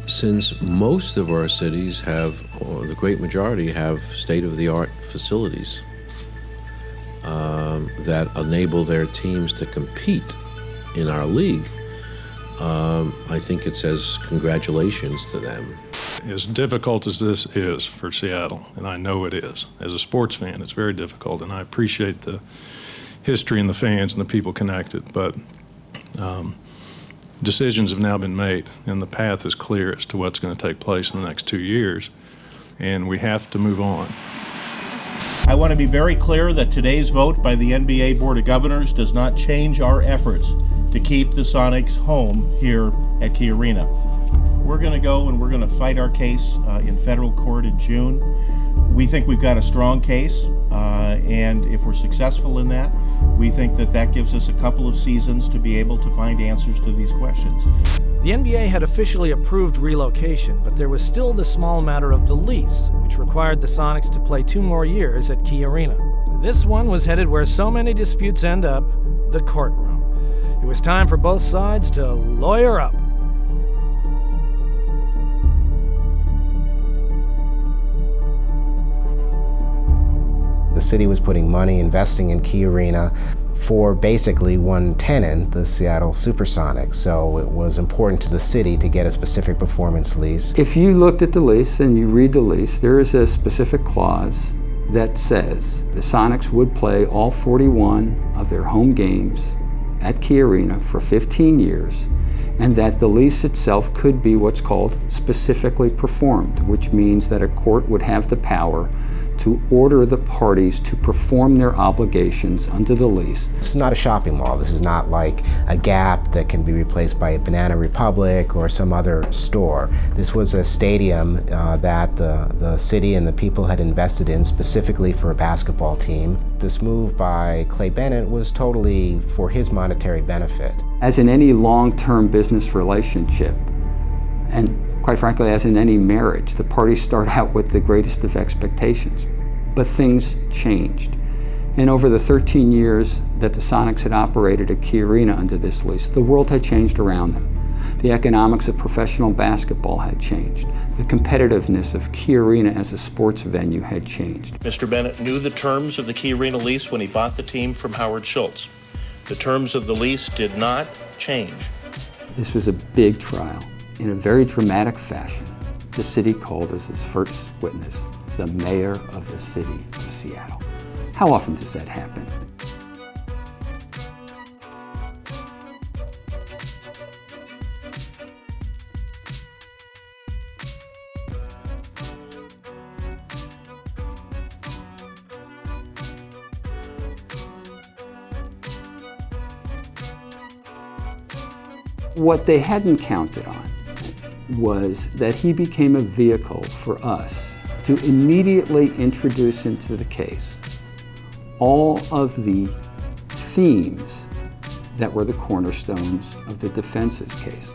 since most of our cities have, or the great majority have, state-of-the-art facilities that enable their teams to compete in our league, I think it says congratulations to them. As difficult as this is for Seattle, and I know it is, as a sports fan, it's very difficult, and I appreciate the history and the fans and the people connected, but decisions have now been made, and the path is clear as to what's going to take place in the next 2 years, and we have to move on. I want to be very clear that today's vote by the NBA Board of Governors does not change our efforts to keep the Sonics home here at Key Arena. We're going to go and we're going to fight our case in federal court in June. We think we've got a strong case, and if we're successful in that, we think that that gives us a couple of seasons to be able to find answers to these questions. The NBA had officially approved relocation, but there was still the small matter of the lease, which required the Sonics to play 2 more years at Key Arena. This one was headed where so many disputes end up, the courtroom. It was time for both sides to lawyer up. The city was putting money, investing in Key Arena for basically one tenant, the Seattle Supersonics. So it was important to the city to get a specific performance lease. If you looked at the lease and you read the lease, there is a specific clause that says the Sonics would play all 41 of their home games at Key Arena for 15 years, and that the lease itself could be what's called specifically performed, which means that a court would have the power to order the parties to perform their obligations under the lease. This is not a shopping mall. This is not like a Gap that can be replaced by a Banana Republic or some other store. This was a stadium that the city and the people had invested in specifically for a basketball team. This move by Clay Bennett was totally for his monetary benefit. As in any long-term business relationship, and quite frankly, as in any marriage, the parties start out with the greatest of expectations. But things changed. And over the 13 years that the Sonics had operated at Key Arena under this lease, the world had changed around them. The economics of professional basketball had changed. The competitiveness of Key Arena as a sports venue had changed. Mr. Bennett knew the terms of the Key Arena lease when he bought the team from Howard Schultz. The terms of the lease did not change. This was a big trial. In a very dramatic fashion, the city called as its first witness the mayor of the city of Seattle. How often does that happen? What they hadn't counted on was that he became a vehicle for us to immediately introduce into the case all of the themes that were the cornerstones of the defense's case.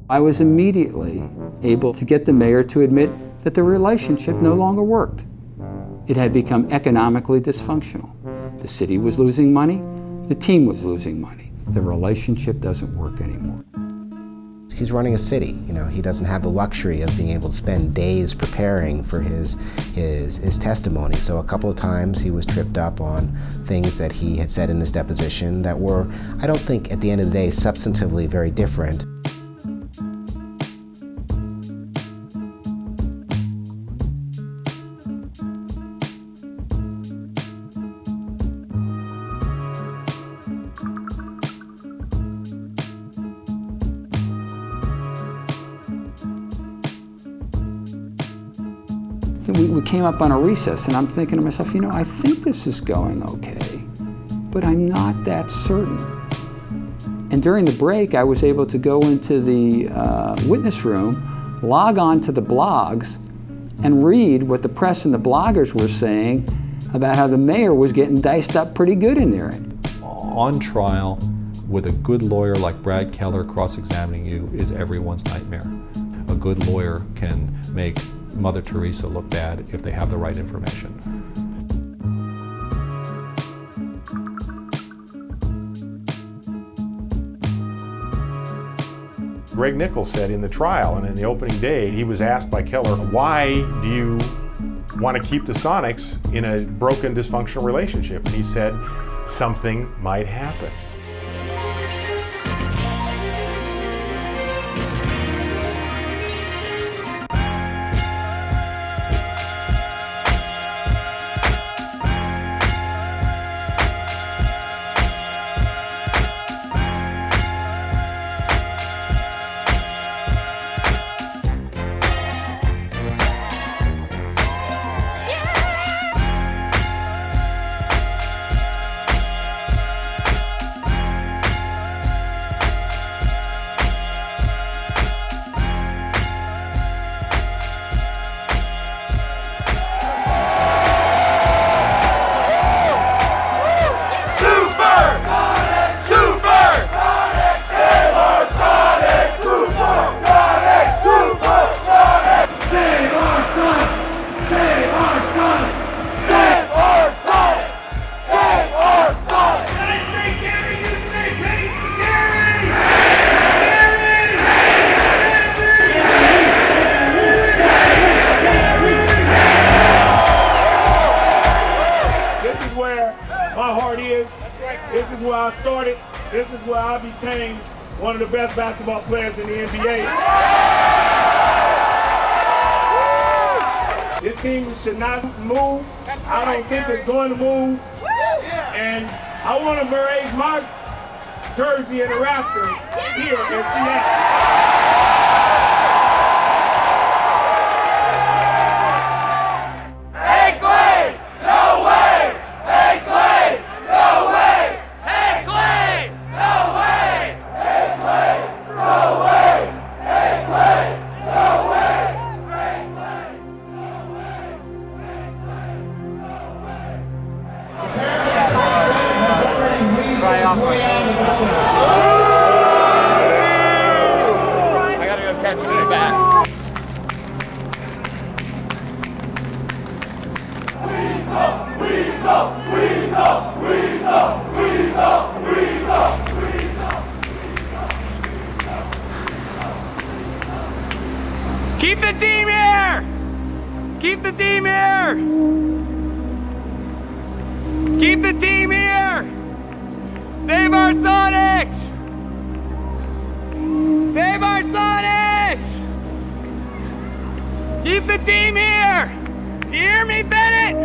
I was immediately able to get the mayor to admit that the relationship no longer worked. It had become economically dysfunctional. The city was losing money, the team was losing money. The relationship doesn't work anymore. He's running a city. You know, he doesn't have the luxury of being able to spend days preparing for his testimony. So a couple of times he was tripped up on things that he had said in his deposition that were, I don't think at the end of the day, substantively very different. We came up on a recess, and I'm thinking to myself, you know, I think this is going okay, but I'm not that certain. And during the break, I was able to go into the witness room, log on to the blogs, and read what the press and the bloggers were saying about how the mayor was getting diced up pretty good in there. On trial, with a good lawyer like Brad Keller cross-examining you is everyone's nightmare. A good lawyer can make Mother Teresa look bad if they have the right information. Greg Nichols said in the trial and in the opening day, he was asked by Keller, why do you want to keep the Sonics in a broken, dysfunctional relationship? And he said, something might happen. where my heart is. This is where I started. This is where I became one of the best basketball players in the NBA. This team should not move. I don't think it's going to move. And I want to raise my jersey in the rafters here in Seattle. I gotta go catch him in the back. Keep the team here! Keep the team here! Keep the team here! Save our Sonics! Save our Sonics! Keep the team here! You hear me, Bennett?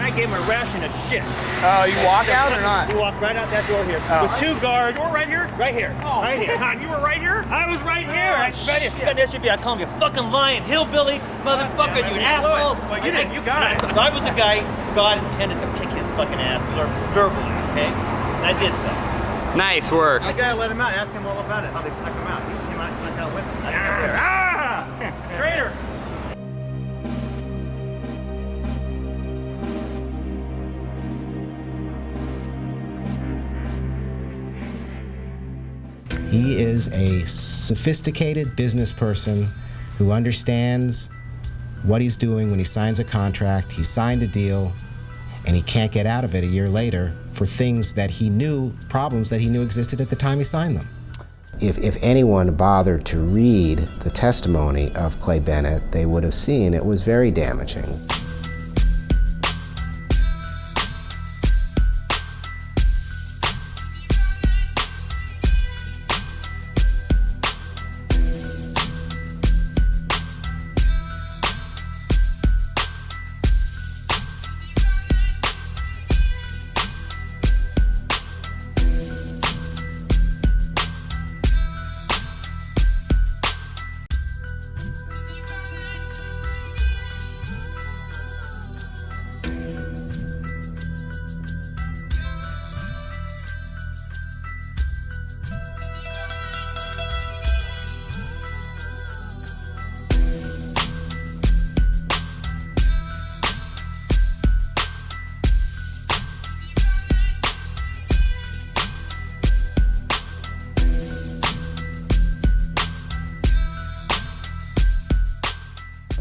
I gave him a ration of shit. Oh, you walk out or not? We walked right out that door here with two guards. Door right here? Right here. Oh, right here. God, you were right here? I was right here. Oh, I call him you fucking lying hillbilly motherfucker, you an asshole. Well, you did. You got it. So I was the guy God intended to kick his fucking ass verbally, okay? And I did so. Nice work. I gotta let him out. Ask him all about it. How they snuck him out. He came out and snuck out with him. Traitor. He is a sophisticated business person who understands what he's doing when he signs a contract. He signed a deal, and he can't get out of it a year later for things that he knew, problems that he knew existed at the time he signed them. If anyone bothered to read the testimony of Clay Bennett, they would have seen it was very damaging.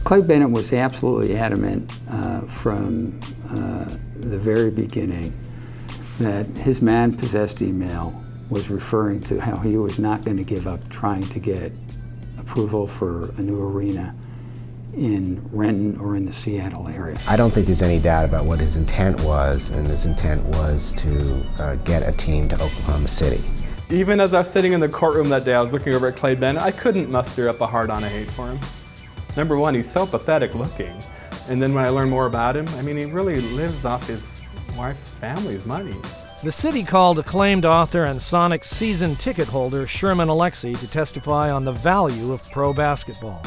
Clay Bennett was absolutely adamant from the very beginning that his man-possessed email was referring to how he was not going to give up trying to get approval for a new arena in Renton or in the Seattle area. I don't think there's any doubt about what his intent was, and his intent was to get a team to Oklahoma City. Even as I was sitting in the courtroom that day, I was looking over at Clay Bennett. I couldn't muster up a heart-on of hate for him. Number one, he's so pathetic looking. And then when I learned more about him, I mean, he really lives off his wife's family's money. The city called acclaimed author and Sonics season ticket holder Sherman Alexie to testify on the value of pro basketball.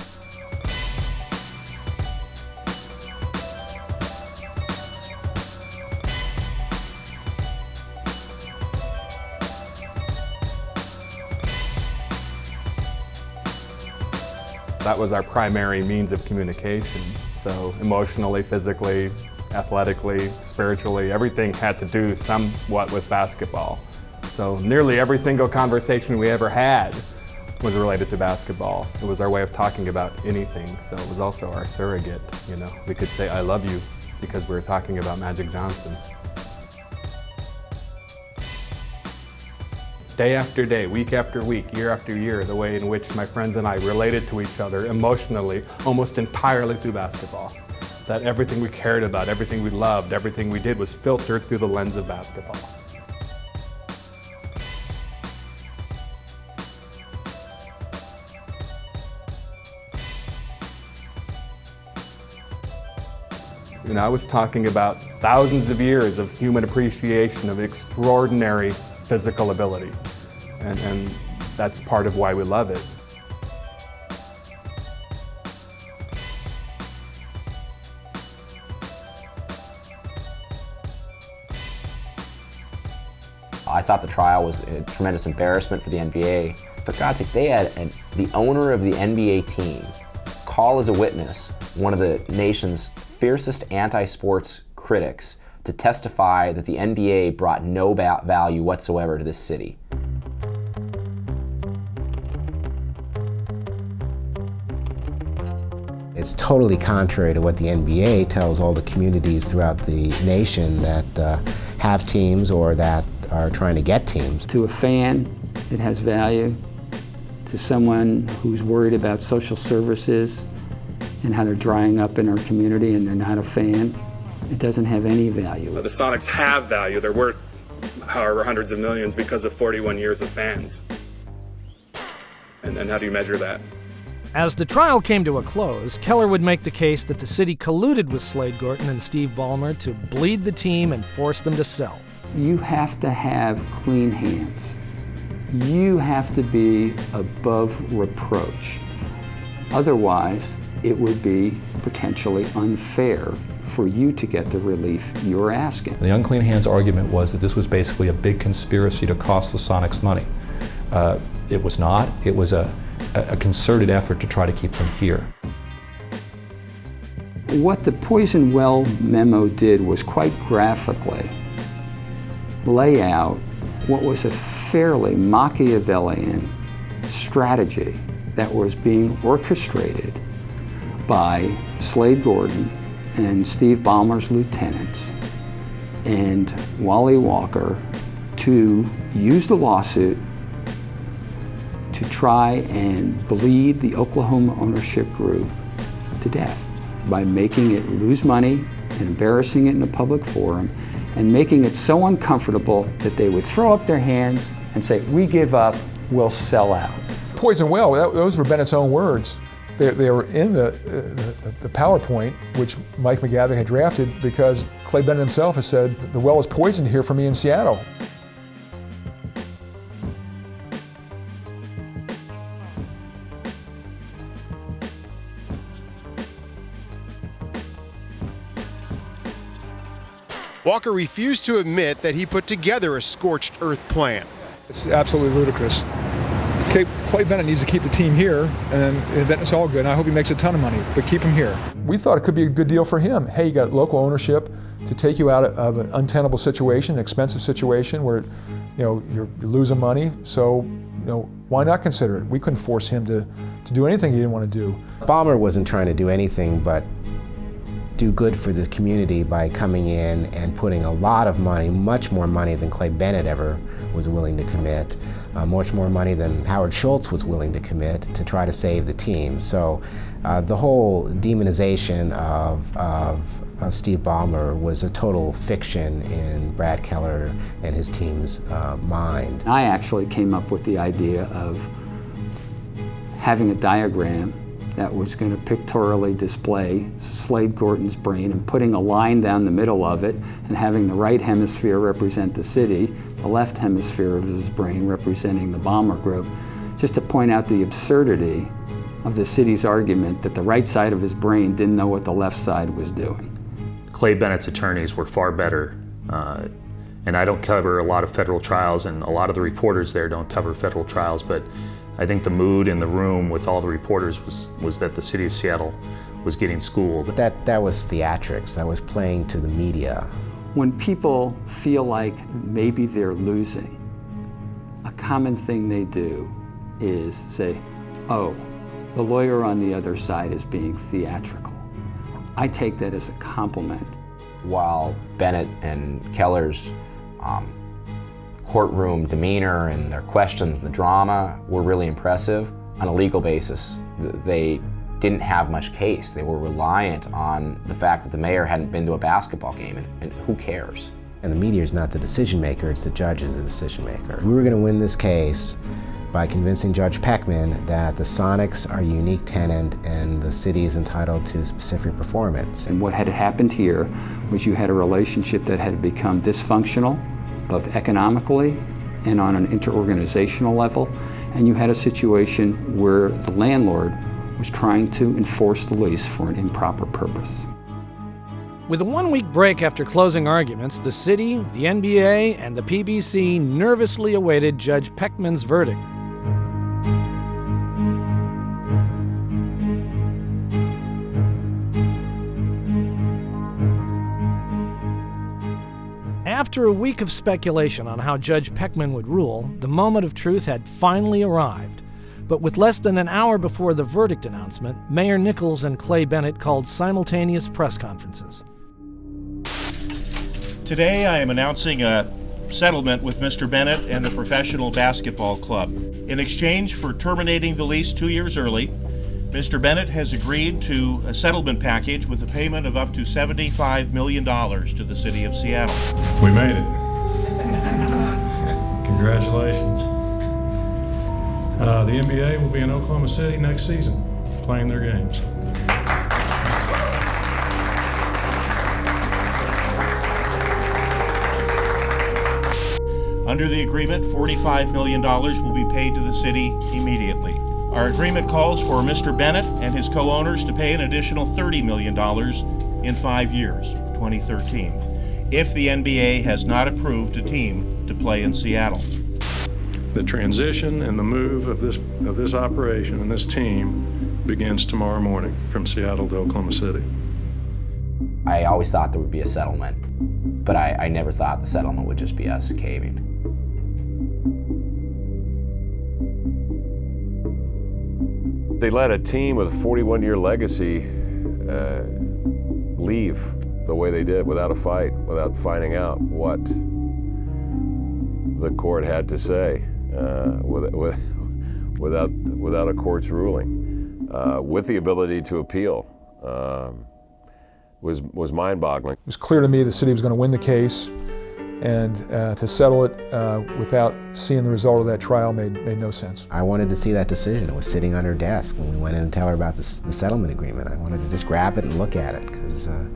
That was our primary means of communication. So emotionally, physically, athletically, spiritually, everything had to do somewhat with basketball. So nearly every single conversation we ever had was related to basketball. It was our way of talking about anything, so it was also our surrogate, you know. We could say, I love you, because we were talking about Magic Johnson. day after day, week after week, year after year, the way in which my friends and I related to each other emotionally, almost entirely through basketball. That everything we cared about, everything we loved, everything we did was filtered through the lens of basketball. You know, I was talking about thousands of years of human appreciation of extraordinary physical ability, and that's part of why we love it. I thought the trial was a tremendous embarrassment for the NBA. For God's sake, they had the owner of the NBA team call as a witness one of the nation's fiercest anti-sports critics to testify that the NBA brought no value whatsoever to this city. It's totally contrary to what the NBA tells all the communities throughout the nation that have teams or that are trying to get teams. To a fan, it has value. To someone who's worried about social services and how they're drying up in our community and they're not a fan, it doesn't have any value. The Sonics have value. They're worth however hundreds of millions because of 41 years of fans. And how do you measure that? As the trial came to a close, Keller would make the case that the city colluded with Slade Gorton and Steve Ballmer to bleed the team and force them to sell. You have to have clean hands. You have to be above reproach. Otherwise, it would be potentially unfair for you to get the relief you're asking. The unclean hands argument was that this was basically a big conspiracy to cost the Sonics money. It was not. It was a concerted effort to try to keep them here. What the Poison Well memo did was quite graphically lay out what was a fairly Machiavellian strategy that was being orchestrated by Slade Gorton and Steve Ballmer's lieutenants and Wally Walker to use the lawsuit to try and bleed the Oklahoma ownership group to death by making it lose money and embarrassing it in a public forum and making it so uncomfortable that they would throw up their hands and say, "We give up, we'll sell out." Poison well, those were Bennett's own words. They were in the PowerPoint, which Mike McGavick had drafted, because Clay Bennett himself has said, "The well is poisoned here for me in Seattle." Walker refused to admit that he put together a scorched earth plan. It's absolutely ludicrous. Clay Bennett needs to keep the team here, and then it's all good. And I hope he makes a ton of money, but keep him here. We thought it could be a good deal for him. Hey, you got local ownership to take you out of an untenable situation, an expensive situation where you're losing money. So why not consider it? We couldn't force him to do anything he didn't want to do. Ballmer wasn't trying to do anything but do good for the community by coming in and putting a lot of money, much more money than Clay Bennett ever was willing to commit, much more money than Howard Schultz was willing to commit to try to save the team. So the whole demonization of Steve Ballmer was a total fiction in Brad Keller and his team's mind. I actually came up with the idea of having a diagram that was going to pictorially display Slade Gorton's brain and putting a line down the middle of it and having the right hemisphere represent the city, the left hemisphere of his brain representing the Ballmer group, just to point out the absurdity of the city's argument that the right side of his brain didn't know what the left side was doing. Clay Bennett's attorneys were far better, and I don't cover a lot of federal trials, and a lot of the reporters there don't cover federal trials, but I think the mood in the room with all the reporters was that the city of Seattle was getting schooled. But that was theatrics. That was playing to the media. When people feel like maybe they're losing, a common thing they do is say, "Oh, the lawyer on the other side is being theatrical." I take that as a compliment. While Bennett and Keller's courtroom demeanor and their questions and the drama were really impressive. On a legal basis, they didn't have much case. They were reliant on the fact that the mayor hadn't been to a basketball game, and who cares? And the media is not the decision maker, it's the judge is the decision maker. We were going to win this case by convincing Judge Peckman that the Sonics are a unique tenant and the city is entitled to specific performance. And what had happened here was you had a relationship that had become dysfunctional, both economically and on an interorganizational level, and you had a situation where the landlord was trying to enforce the lease for an improper purpose. With a 1-week break after closing arguments, the city, the NBA, and the PBC nervously awaited Judge Peckman's verdict. After a week of speculation on how Judge Peckman would rule, the moment of truth had finally arrived. But with less than an hour before the verdict announcement, Mayor Nichols and Clay Bennett called simultaneous press conferences. Today I am announcing a settlement with Mr. Bennett and the Professional Basketball Club. In exchange for terminating the lease 2 years early, Mr. Bennett has agreed to a settlement package with a payment of up to $75 million to the city of Seattle. We made it. Congratulations. The NBA will be in Oklahoma City next season, playing their games. Under the agreement, $45 million will be paid to the city immediately. Our agreement calls for Mr. Bennett and his co-owners to pay an additional $30 million in 5 years, 2013, if the NBA has not approved a team to play in Seattle. The transition and the move of this operation and this team begins tomorrow morning from Seattle to Oklahoma City. I always thought there would be a settlement, but I never thought the settlement would just be us caving. They let a team with a 41-year legacy leave the way they did without a fight, without finding out what the court had to say, without a court's ruling, with the ability to appeal, was mind-boggling. It was clear to me the city was going to win the case, and to settle it without seeing the result of that trial made no sense. I wanted to see that decision. It was sitting on her desk when we went in and tell her about the settlement agreement. I wanted to just grab it and look at it, because I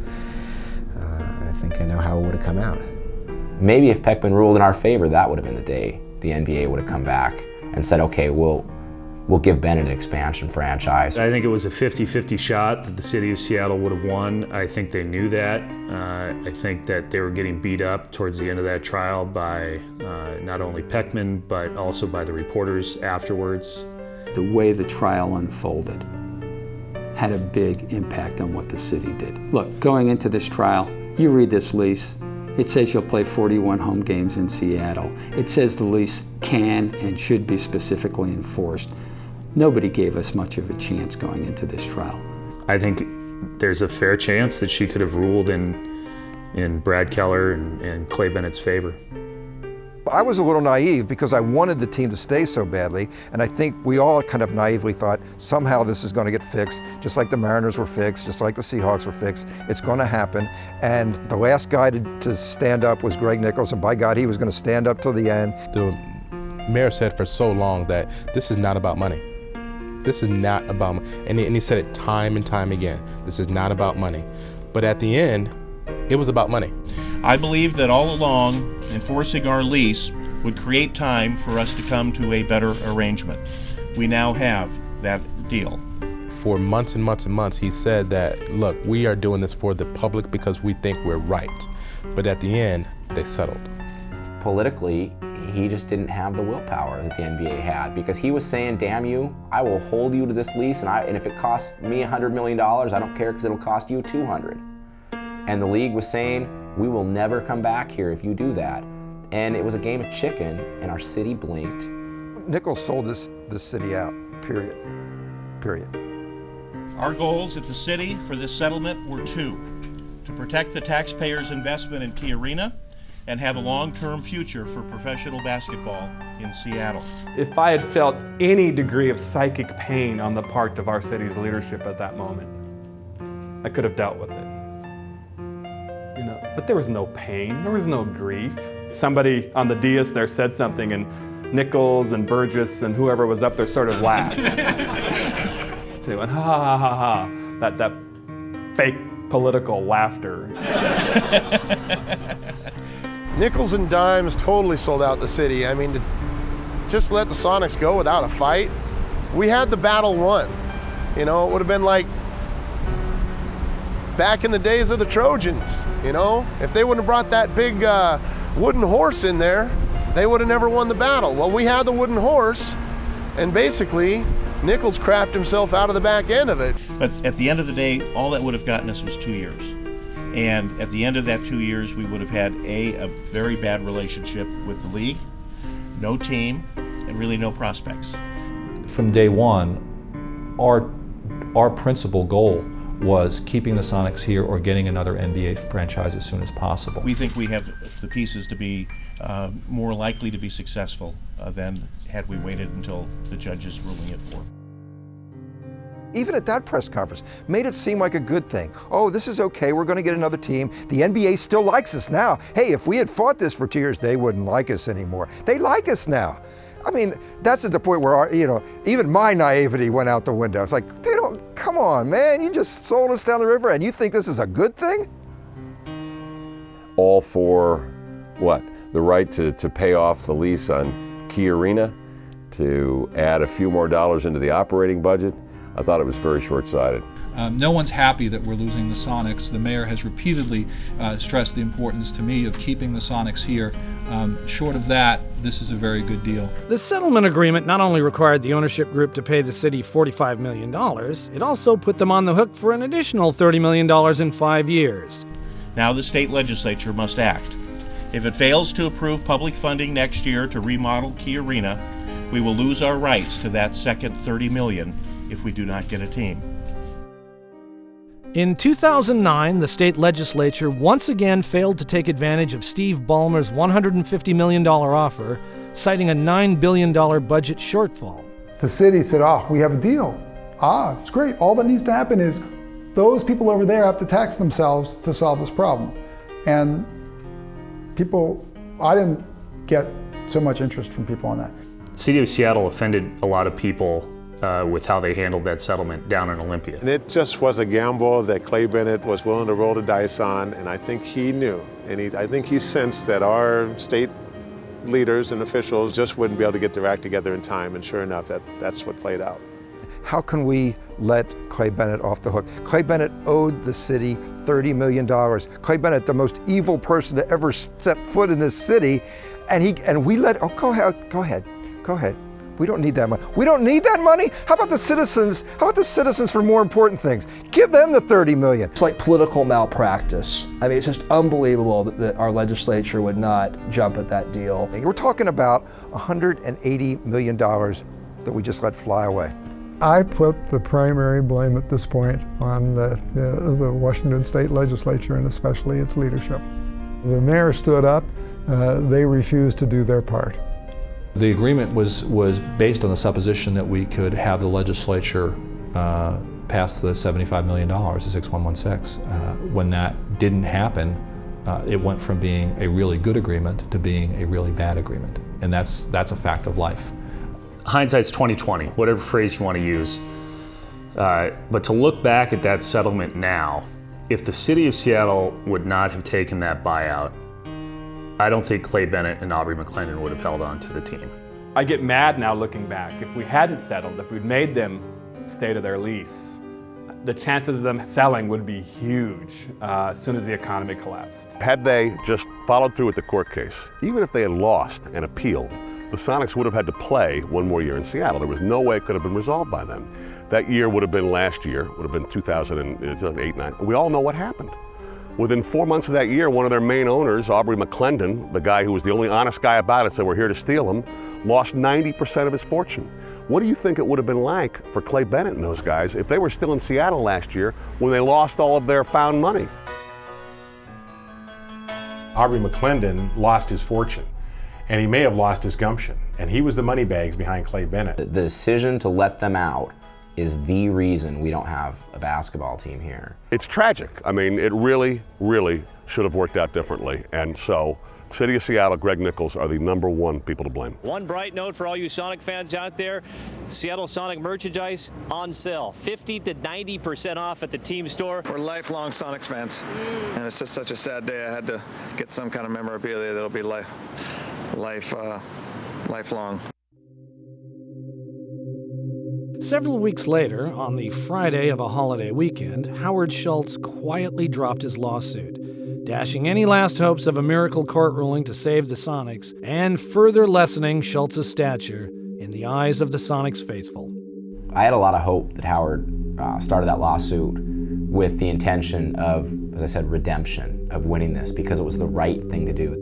think I know how it would have come out. Maybe if Peckman ruled in our favor, that would have been the day the NBA would have come back and said, okay, we'll give Bennett an expansion franchise. I think it was a 50-50 shot that the city of Seattle would have won. I think they knew that. I think that they were getting beat up towards the end of that trial by not only Peckman, but also by the reporters afterwards. The way the trial unfolded had a big impact on what the city did. Look, going into this trial, you read this lease, it says you'll play 41 home games in Seattle. It says the lease can and should be specifically enforced. Nobody gave us much of a chance going into this trial. I think there's a fair chance that she could have ruled in Brad Keller and Clay Bennett's favor. I was a little naive because I wanted the team to stay so badly, and I think we all kind of naively thought somehow this is going to get fixed, just like the Mariners were fixed, just like the Seahawks were fixed. It's going to happen, and the last guy to stand up was Greg Nichols, and by God, he was going to stand up till the end. The mayor said for so long that this is not about money. This is not about money. And he said it time and time again. This is not about money. But at the end, it was about money. I believe that all along, enforcing our lease would create time for us to come to a better arrangement. We now have that deal. For months and months and months, he said that, look, we are doing this for the public because we think we're right. But at the end, they settled. Politically, he just didn't have the willpower that the NBA had, because he was saying, damn you, I will hold you to this lease, and if it costs me $100 million, I don't care, because it'll cost you $200. And the league was saying, we will never come back here if you do that. And it was a game of chicken, and our city blinked. Nichols sold this city out, period. Our goals at the city for this settlement were two: to protect the taxpayers' investment in Key Arena and have a long-term future for professional basketball in Seattle. If I had felt any degree of psychic pain on the part of our city's leadership at that moment, I could have dealt with it. But there was no pain, there was no grief. Somebody on the dais there said something, and Nichols and Burgess and whoever was up there sort of laughed. They went, ha ha ha ha, that fake political laughter. Nickels and dimes totally sold out the city. I mean, to just let the Sonics go without a fight, we had the battle won. It would have been like back in the days of the Trojans, If they wouldn't have brought that big wooden horse in there, they would have never won the battle. Well, we had the wooden horse, and basically, Nichols crapped himself out of the back end of it. But at the end of the day, all that would have gotten us was 2 years. And at the end of that 2 years, we would have had a very bad relationship with the league, no team, and really no prospects. From day one, our principal goal was keeping the Sonics here or getting another NBA franchise as soon as possible. We think we have the pieces to be more likely to be successful than had we waited until the judge is ruling it for. Even at that press conference, made it seem like a good thing. Oh, this is okay, we're going to get another team. The NBA still likes us now. Hey, if we had fought this for 2 years, they wouldn't like us anymore. They like us now. I mean, that's at the point where, even my naivety went out the window. It's like, come on, man, you just sold us down the river and you think this is a good thing? All for what? The right to pay off the lease on Key Arena, to add a few more dollars into the operating budget. I thought it was very short-sighted. No one's happy that we're losing the Sonics. The mayor has repeatedly stressed the importance to me of keeping the Sonics here. Short of that, this is a very good deal. The settlement agreement not only required the ownership group to pay the city $45 million, it also put them on the hook for an additional $30 million in 5 years. Now the state legislature must act. If it fails to approve public funding next year to remodel Key Arena, we will lose our rights to that second $30 million if we do not get a team. In 2009, the state legislature once again failed to take advantage of Steve Ballmer's $150 million offer, citing a $9 billion budget shortfall. The city said, we have a deal. It's great. All that needs to happen is those people over there have to tax themselves to solve this problem. And I didn't get so much interest from people on that. City of Seattle offended a lot of people with how they handled that settlement down in Olympia. And it just was a gamble that Clay Bennett was willing to roll the dice on, and I think he knew, and I think he sensed that our state leaders and officials just wouldn't be able to get their act together in time, and sure enough, that's what played out. How can we let Clay Bennett off the hook? Clay Bennett owed the city $30 million. Clay Bennett, the most evil person to ever step foot in this city, and we let, go ahead. We don't need that money. We don't need that money? How about the citizens? How about the citizens for more important things? Give them the $30 million. It's like political malpractice. I mean, it's just unbelievable that our legislature would not jump at that deal. We're talking about $180 million that we just let fly away. I put the primary blame at this point on the Washington State Legislature and especially its leadership. The mayor stood up. They refused to do their part. The agreement was based on the supposition that we could have the legislature pass the $75 million, the 6116. When that didn't happen, it went from being a really good agreement to being a really bad agreement. And that's a fact of life. Hindsight's 20/20, whatever phrase you want to use. But to look back at that settlement now, if the city of Seattle would not have taken that buyout, I don't think Clay Bennett and Aubrey McClendon would have held on to the team. I get mad now looking back. If we hadn't settled, if we'd made them stay to their lease, the chances of them selling would be huge as soon as the economy collapsed. Had they just followed through with the court case, even if they had lost and appealed, the Sonics would have had to play one more year in Seattle. There was no way it could have been resolved by then. That year would have been last year, would have been 2008-9. We all know what happened. Within 4 months of that year, one of their main owners, Aubrey McClendon, the guy who was the only honest guy about it, said we're here to steal him, lost 90% of his fortune. What do you think it would have been like for Clay Bennett and those guys if they were still in Seattle last year when they lost all of their found money? Aubrey McClendon lost his fortune, and he may have lost his gumption, and he was the money bags behind Clay Bennett. The decision to let them out is the reason we don't have a basketball team here. It's tragic. I mean, it really, really should have worked out differently. And so, City of Seattle, Greg Nichols are the #1 people to blame. One bright note for all you Sonic fans out there, Seattle Sonic merchandise on sale, 50 to 90% off at the team store. We're lifelong Sonics fans, and it's just such a sad day. I had to get some kind of memorabilia that'll be lifelong. Several weeks later, on the Friday of a holiday weekend, Howard Schultz quietly dropped his lawsuit, dashing any last hopes of a miracle court ruling to save the Sonics and further lessening Schultz's stature in the eyes of the Sonics faithful. I had a lot of hope that Howard started that lawsuit with the intention of, as I said, redemption, of winning this, because it was the right thing to do.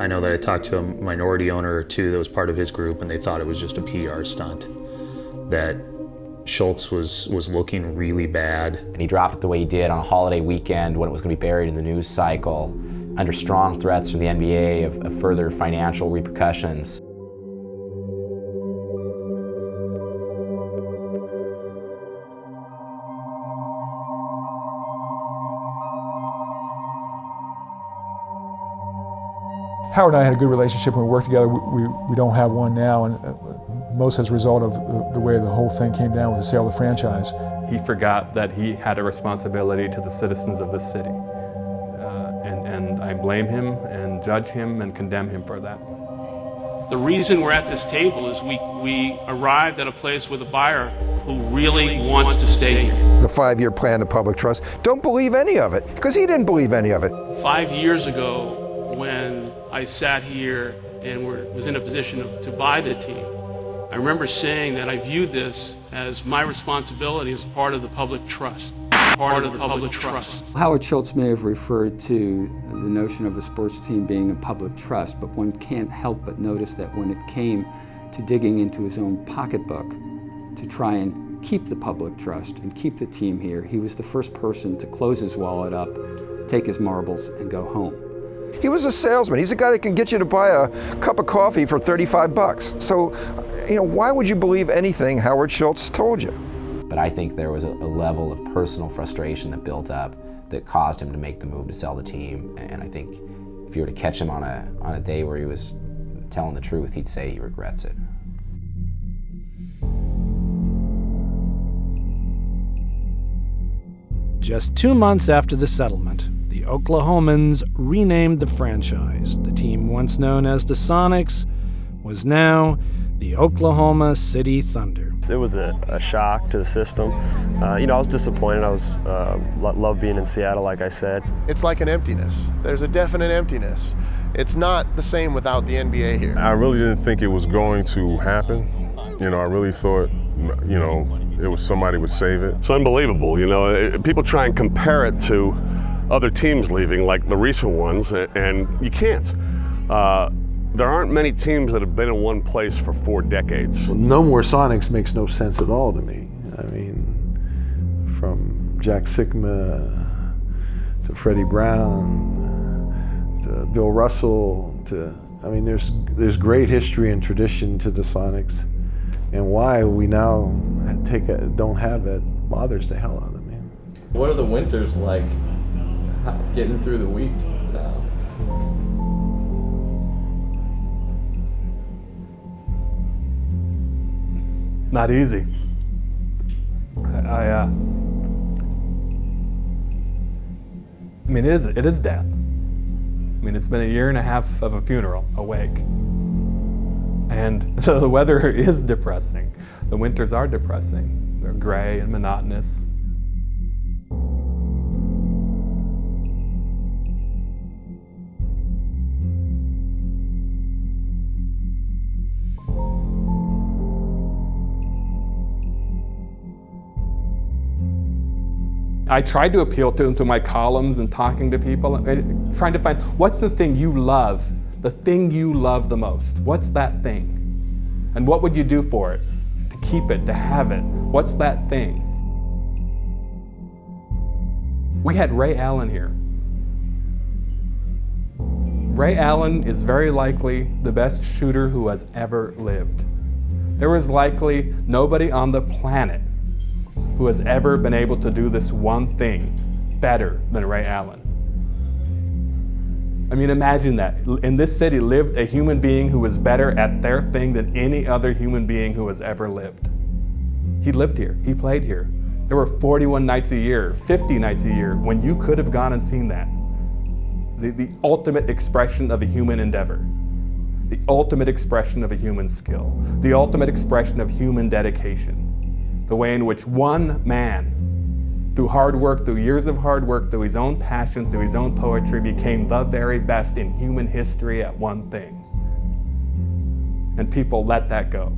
I know that I talked to a minority owner or two that was part of his group, and they thought it was just a PR stunt, that Schultz was looking really bad. And he dropped it the way he did on a holiday weekend when it was going to be buried in the news cycle, under strong threats from the NBA of further financial repercussions. Howard and I had a good relationship when we worked together. We don't have one now, and most as a result of the way the whole thing came down with the sale of the franchise. He forgot that he had a responsibility to the citizens of the city. And I blame him and judge him and condemn him for that. The reason we're at this table is we arrived at a place with a buyer who really wants to stay here. The 5-year plan, the public trust, don't believe any of it, because he didn't believe any of it. 5 years ago, when I sat here and was in a position to buy the team, I remember saying that I viewed this as my responsibility as part of the public trust. Part of the public trust. Howard Schultz may have referred to the notion of a sports team being a public trust, but one can't help but notice that when it came to digging into his own pocketbook to try and keep the public trust and keep the team here, he was the first person to close his wallet up, take his marbles, and go home. He was a salesman. He's a guy that can get you to buy a cup of coffee for 35 bucks. So, why would you believe anything Howard Schultz told you? But I think there was a level of personal frustration that built up that caused him to make the move to sell the team. And I think if you were to catch him on a day where he was telling the truth, he'd say he regrets it. Just 2 months after the settlement, the Oklahomans renamed the franchise. The team once known as the Sonics was now the Oklahoma City Thunder. It was a shock to the system. I was disappointed. I was loved being in Seattle, like I said. It's like an emptiness. There's a definite emptiness. It's not the same without the NBA here. I really didn't think it was going to happen. I really thought, it was somebody would save it. It's unbelievable, people try and compare it to other teams leaving, like the recent ones, and you can't. There aren't many teams that have been in one place for 4 decades. Well, no more Sonics makes no sense at all to me. I mean, from Jack Sikma to Freddie Brown to Bill Russell there's great history and tradition to the Sonics, and why we now don't have it bothers the hell out of me. What are the winters like? Getting through the week now? Not easy. It is death. It's been a year and a half of a funeral awake. And the weather is depressing. The winters are depressing. They're gray and monotonous. I tried to appeal to my columns and talking to people, trying to find what's the thing you love, the thing you love the most. What's that thing? And what would you do for it? To keep it, to have it. What's that thing? We had Ray Allen here. Ray Allen is very likely the best shooter who has ever lived. There was likely nobody on the planet who has ever been able to do this one thing better than Ray Allen. I mean, imagine that. In this city lived a human being who was better at their thing than any other human being who has ever lived. He lived here, he played here. There were 41 nights a year, 50 nights a year, when you could have gone and seen that. The ultimate expression of a human endeavor. The ultimate expression of a human skill. The ultimate expression of human dedication. The way in which one man, through hard work, through years of hard work, through his own passion, through his own poetry, became the very best in human history at one thing. And people let that go.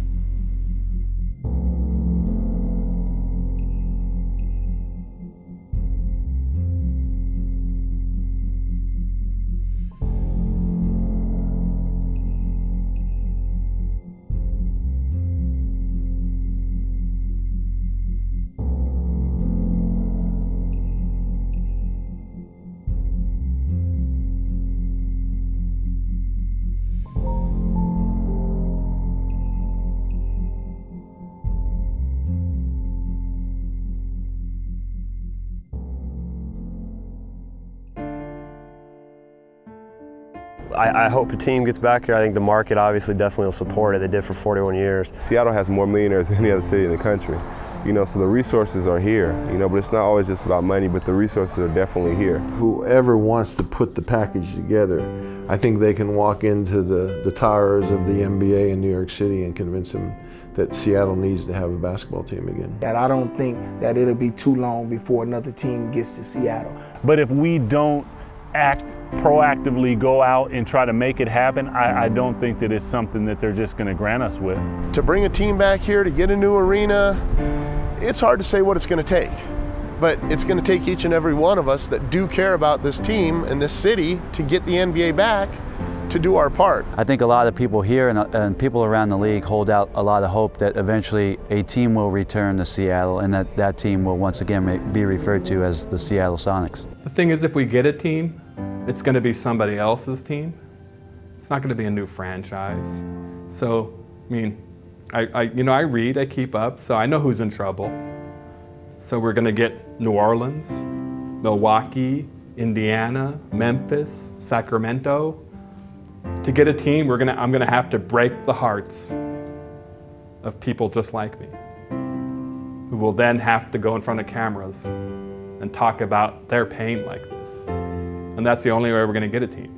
I hope the team gets back here. I think the market obviously definitely will support it. They did for 41 years. Seattle has more millionaires than any other city in the country. So the resources are here, but it's not always just about money, but the resources are definitely here. Whoever wants to put the package together, I think they can walk into the towers of the NBA in New York City and convince them that Seattle needs to have a basketball team again. And I don't think that it'll be too long before another team gets to Seattle. But if we don't proactively go out and try to make it happen, I don't think that it's something that they're just going to grant us with. To bring a team back here, to get a new arena, it's hard to say what it's going to take. But it's going to take each and every one of us that do care about this team and this city to get the NBA back to do our part. I think a lot of people here and people around the league hold out a lot of hope that eventually a team will return to Seattle and that team will once again be referred to as the Seattle Sonics. The thing is, if we get a team, it's going to be somebody else's team. It's not going to be a new franchise. So, I mean, I read, I keep up, so I know who's in trouble. So we're going to get New Orleans, Milwaukee, Indiana, Memphis, Sacramento. To get a team, I'm going to have to break the hearts of people just like me, who will then have to go in front of cameras and talk about their pain like this. And that's the only way we're going to get a team.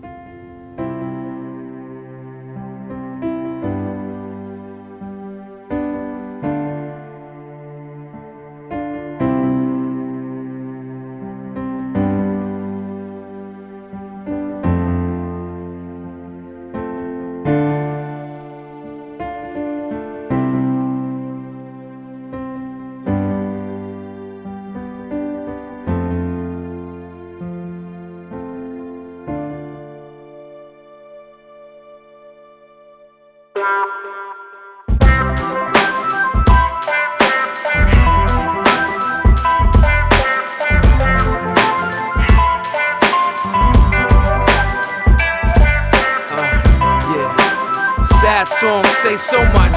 Sad songs say so much.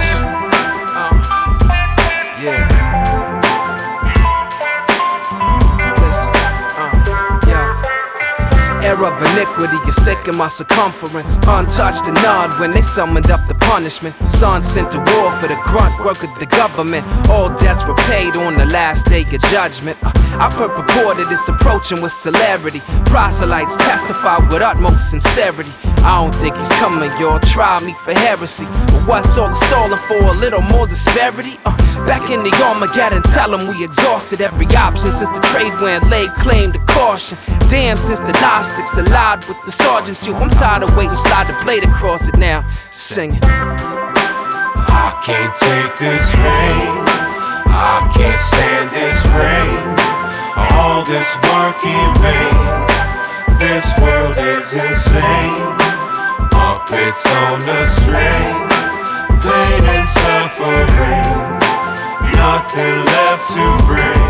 Era of iniquity is thick in my circumference. Untouched and none when they summoned up the punishment. Son sent to war for the grunt work of the government. All debts were paid on the last day of judgment. I've heard purported it's approaching with celerity. Proselytes testify with utmost sincerity. I don't think he's coming, y'all try me for heresy. But what's all the stalling for? A little more disparity? Back in the Armageddon, tell them we exhausted every option since the trade wind laid claim to caution. Damn, since the Gnostics allied with the sergeants, I'm tired of waiting, slide the blade across it now. Sing it. I can't take this pain, I can't stand this rain. All all this work in vain. This world is insane. Puppets on the string, pain and suffering, nothing left to bring.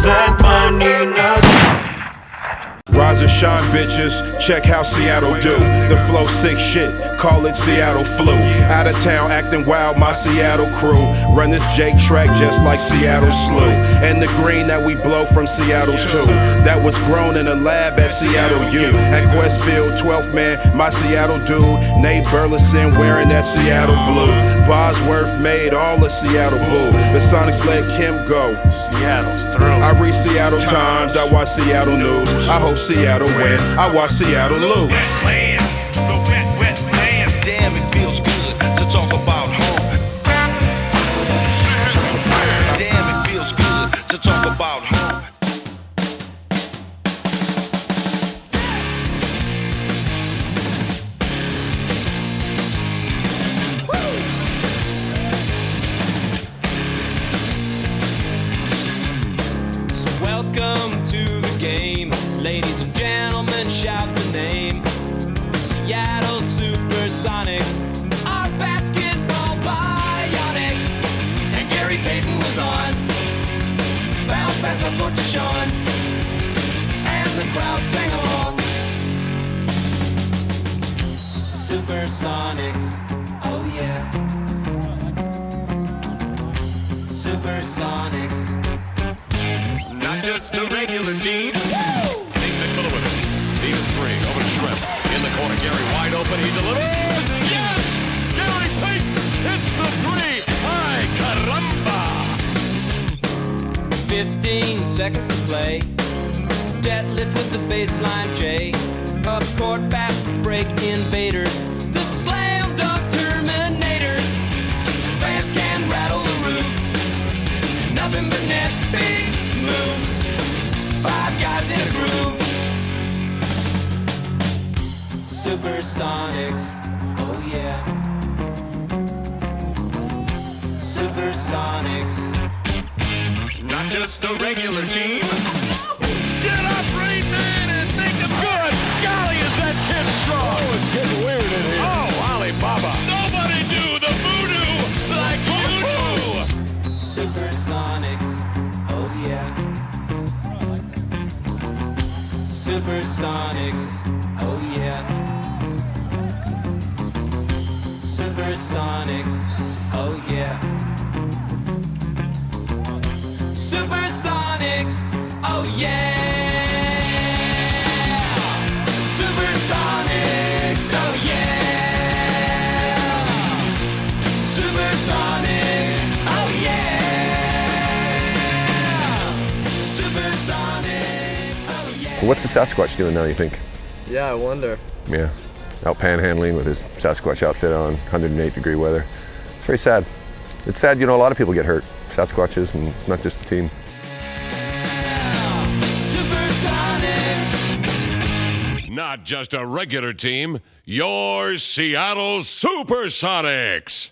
Let my Nina Rise and shine, bitches. Check how Seattle do. The flow sick shit. Call it Seattle flu. Out of town acting wild, my Seattle crew. Run this Jake track just like Seattle Slew. And the green that we blow from Seattle's too. That was grown in a lab at Seattle U. At Westfield, 12th man, my Seattle dude. Nate Burleson wearing that Seattle blue. Bosworth made all of Seattle blue. The Sonics let Kim go. Seattle's through. I read Seattle Times, I watch Seattle News. I hope Seattle win, I watch Seattle lose. Wet land. Damn, it feels good to talk about home. Damn, it feels good to talk about home. So welcome to the game, ladies and gentlemen, shout the name. Seattle Supersonics are basketball bionic. And Gary Payton was on, bounce pass up for Deshaun, and the crowd sang along. Supersonics, oh yeah. Supersonics, Not just a regular team. Nathan Miller with it. Needed three. Over to Shrimp. In the corner. Gary wide open. He delivers. Yes! Gary Payton hits the three. Ay, caramba! 15 seconds to play. Deadlift with the baseline J. Up court fast break invaders. The slam dunk terminators. Fans can rattle the roof. Nothing but net, big smooth. Five guys in a groove. Supersonics, oh yeah. Supersonics, Not just a regular team. Get up, Rain Man, and make him good. Golly, is that kid strong? Oh, it's getting weird in here. Oh, Alibaba. Nobody do the voodoo like you do. Supersonics, oh yeah. Supersonics, oh yeah. Supersonics, oh yeah. Supersonics, oh yeah. Supersonics, oh yeah. Supersonics, oh yeah. Supersonics, oh yeah. What's the Sasquatch doing now, you think? Yeah, I wonder. Yeah, out panhandling with his Sasquatch outfit on, 108-degree weather. It's very sad. It's sad, you know, a lot of people get hurt, Sasquatches, and it's not just the team. Not just a regular team, your Seattle Supersonics.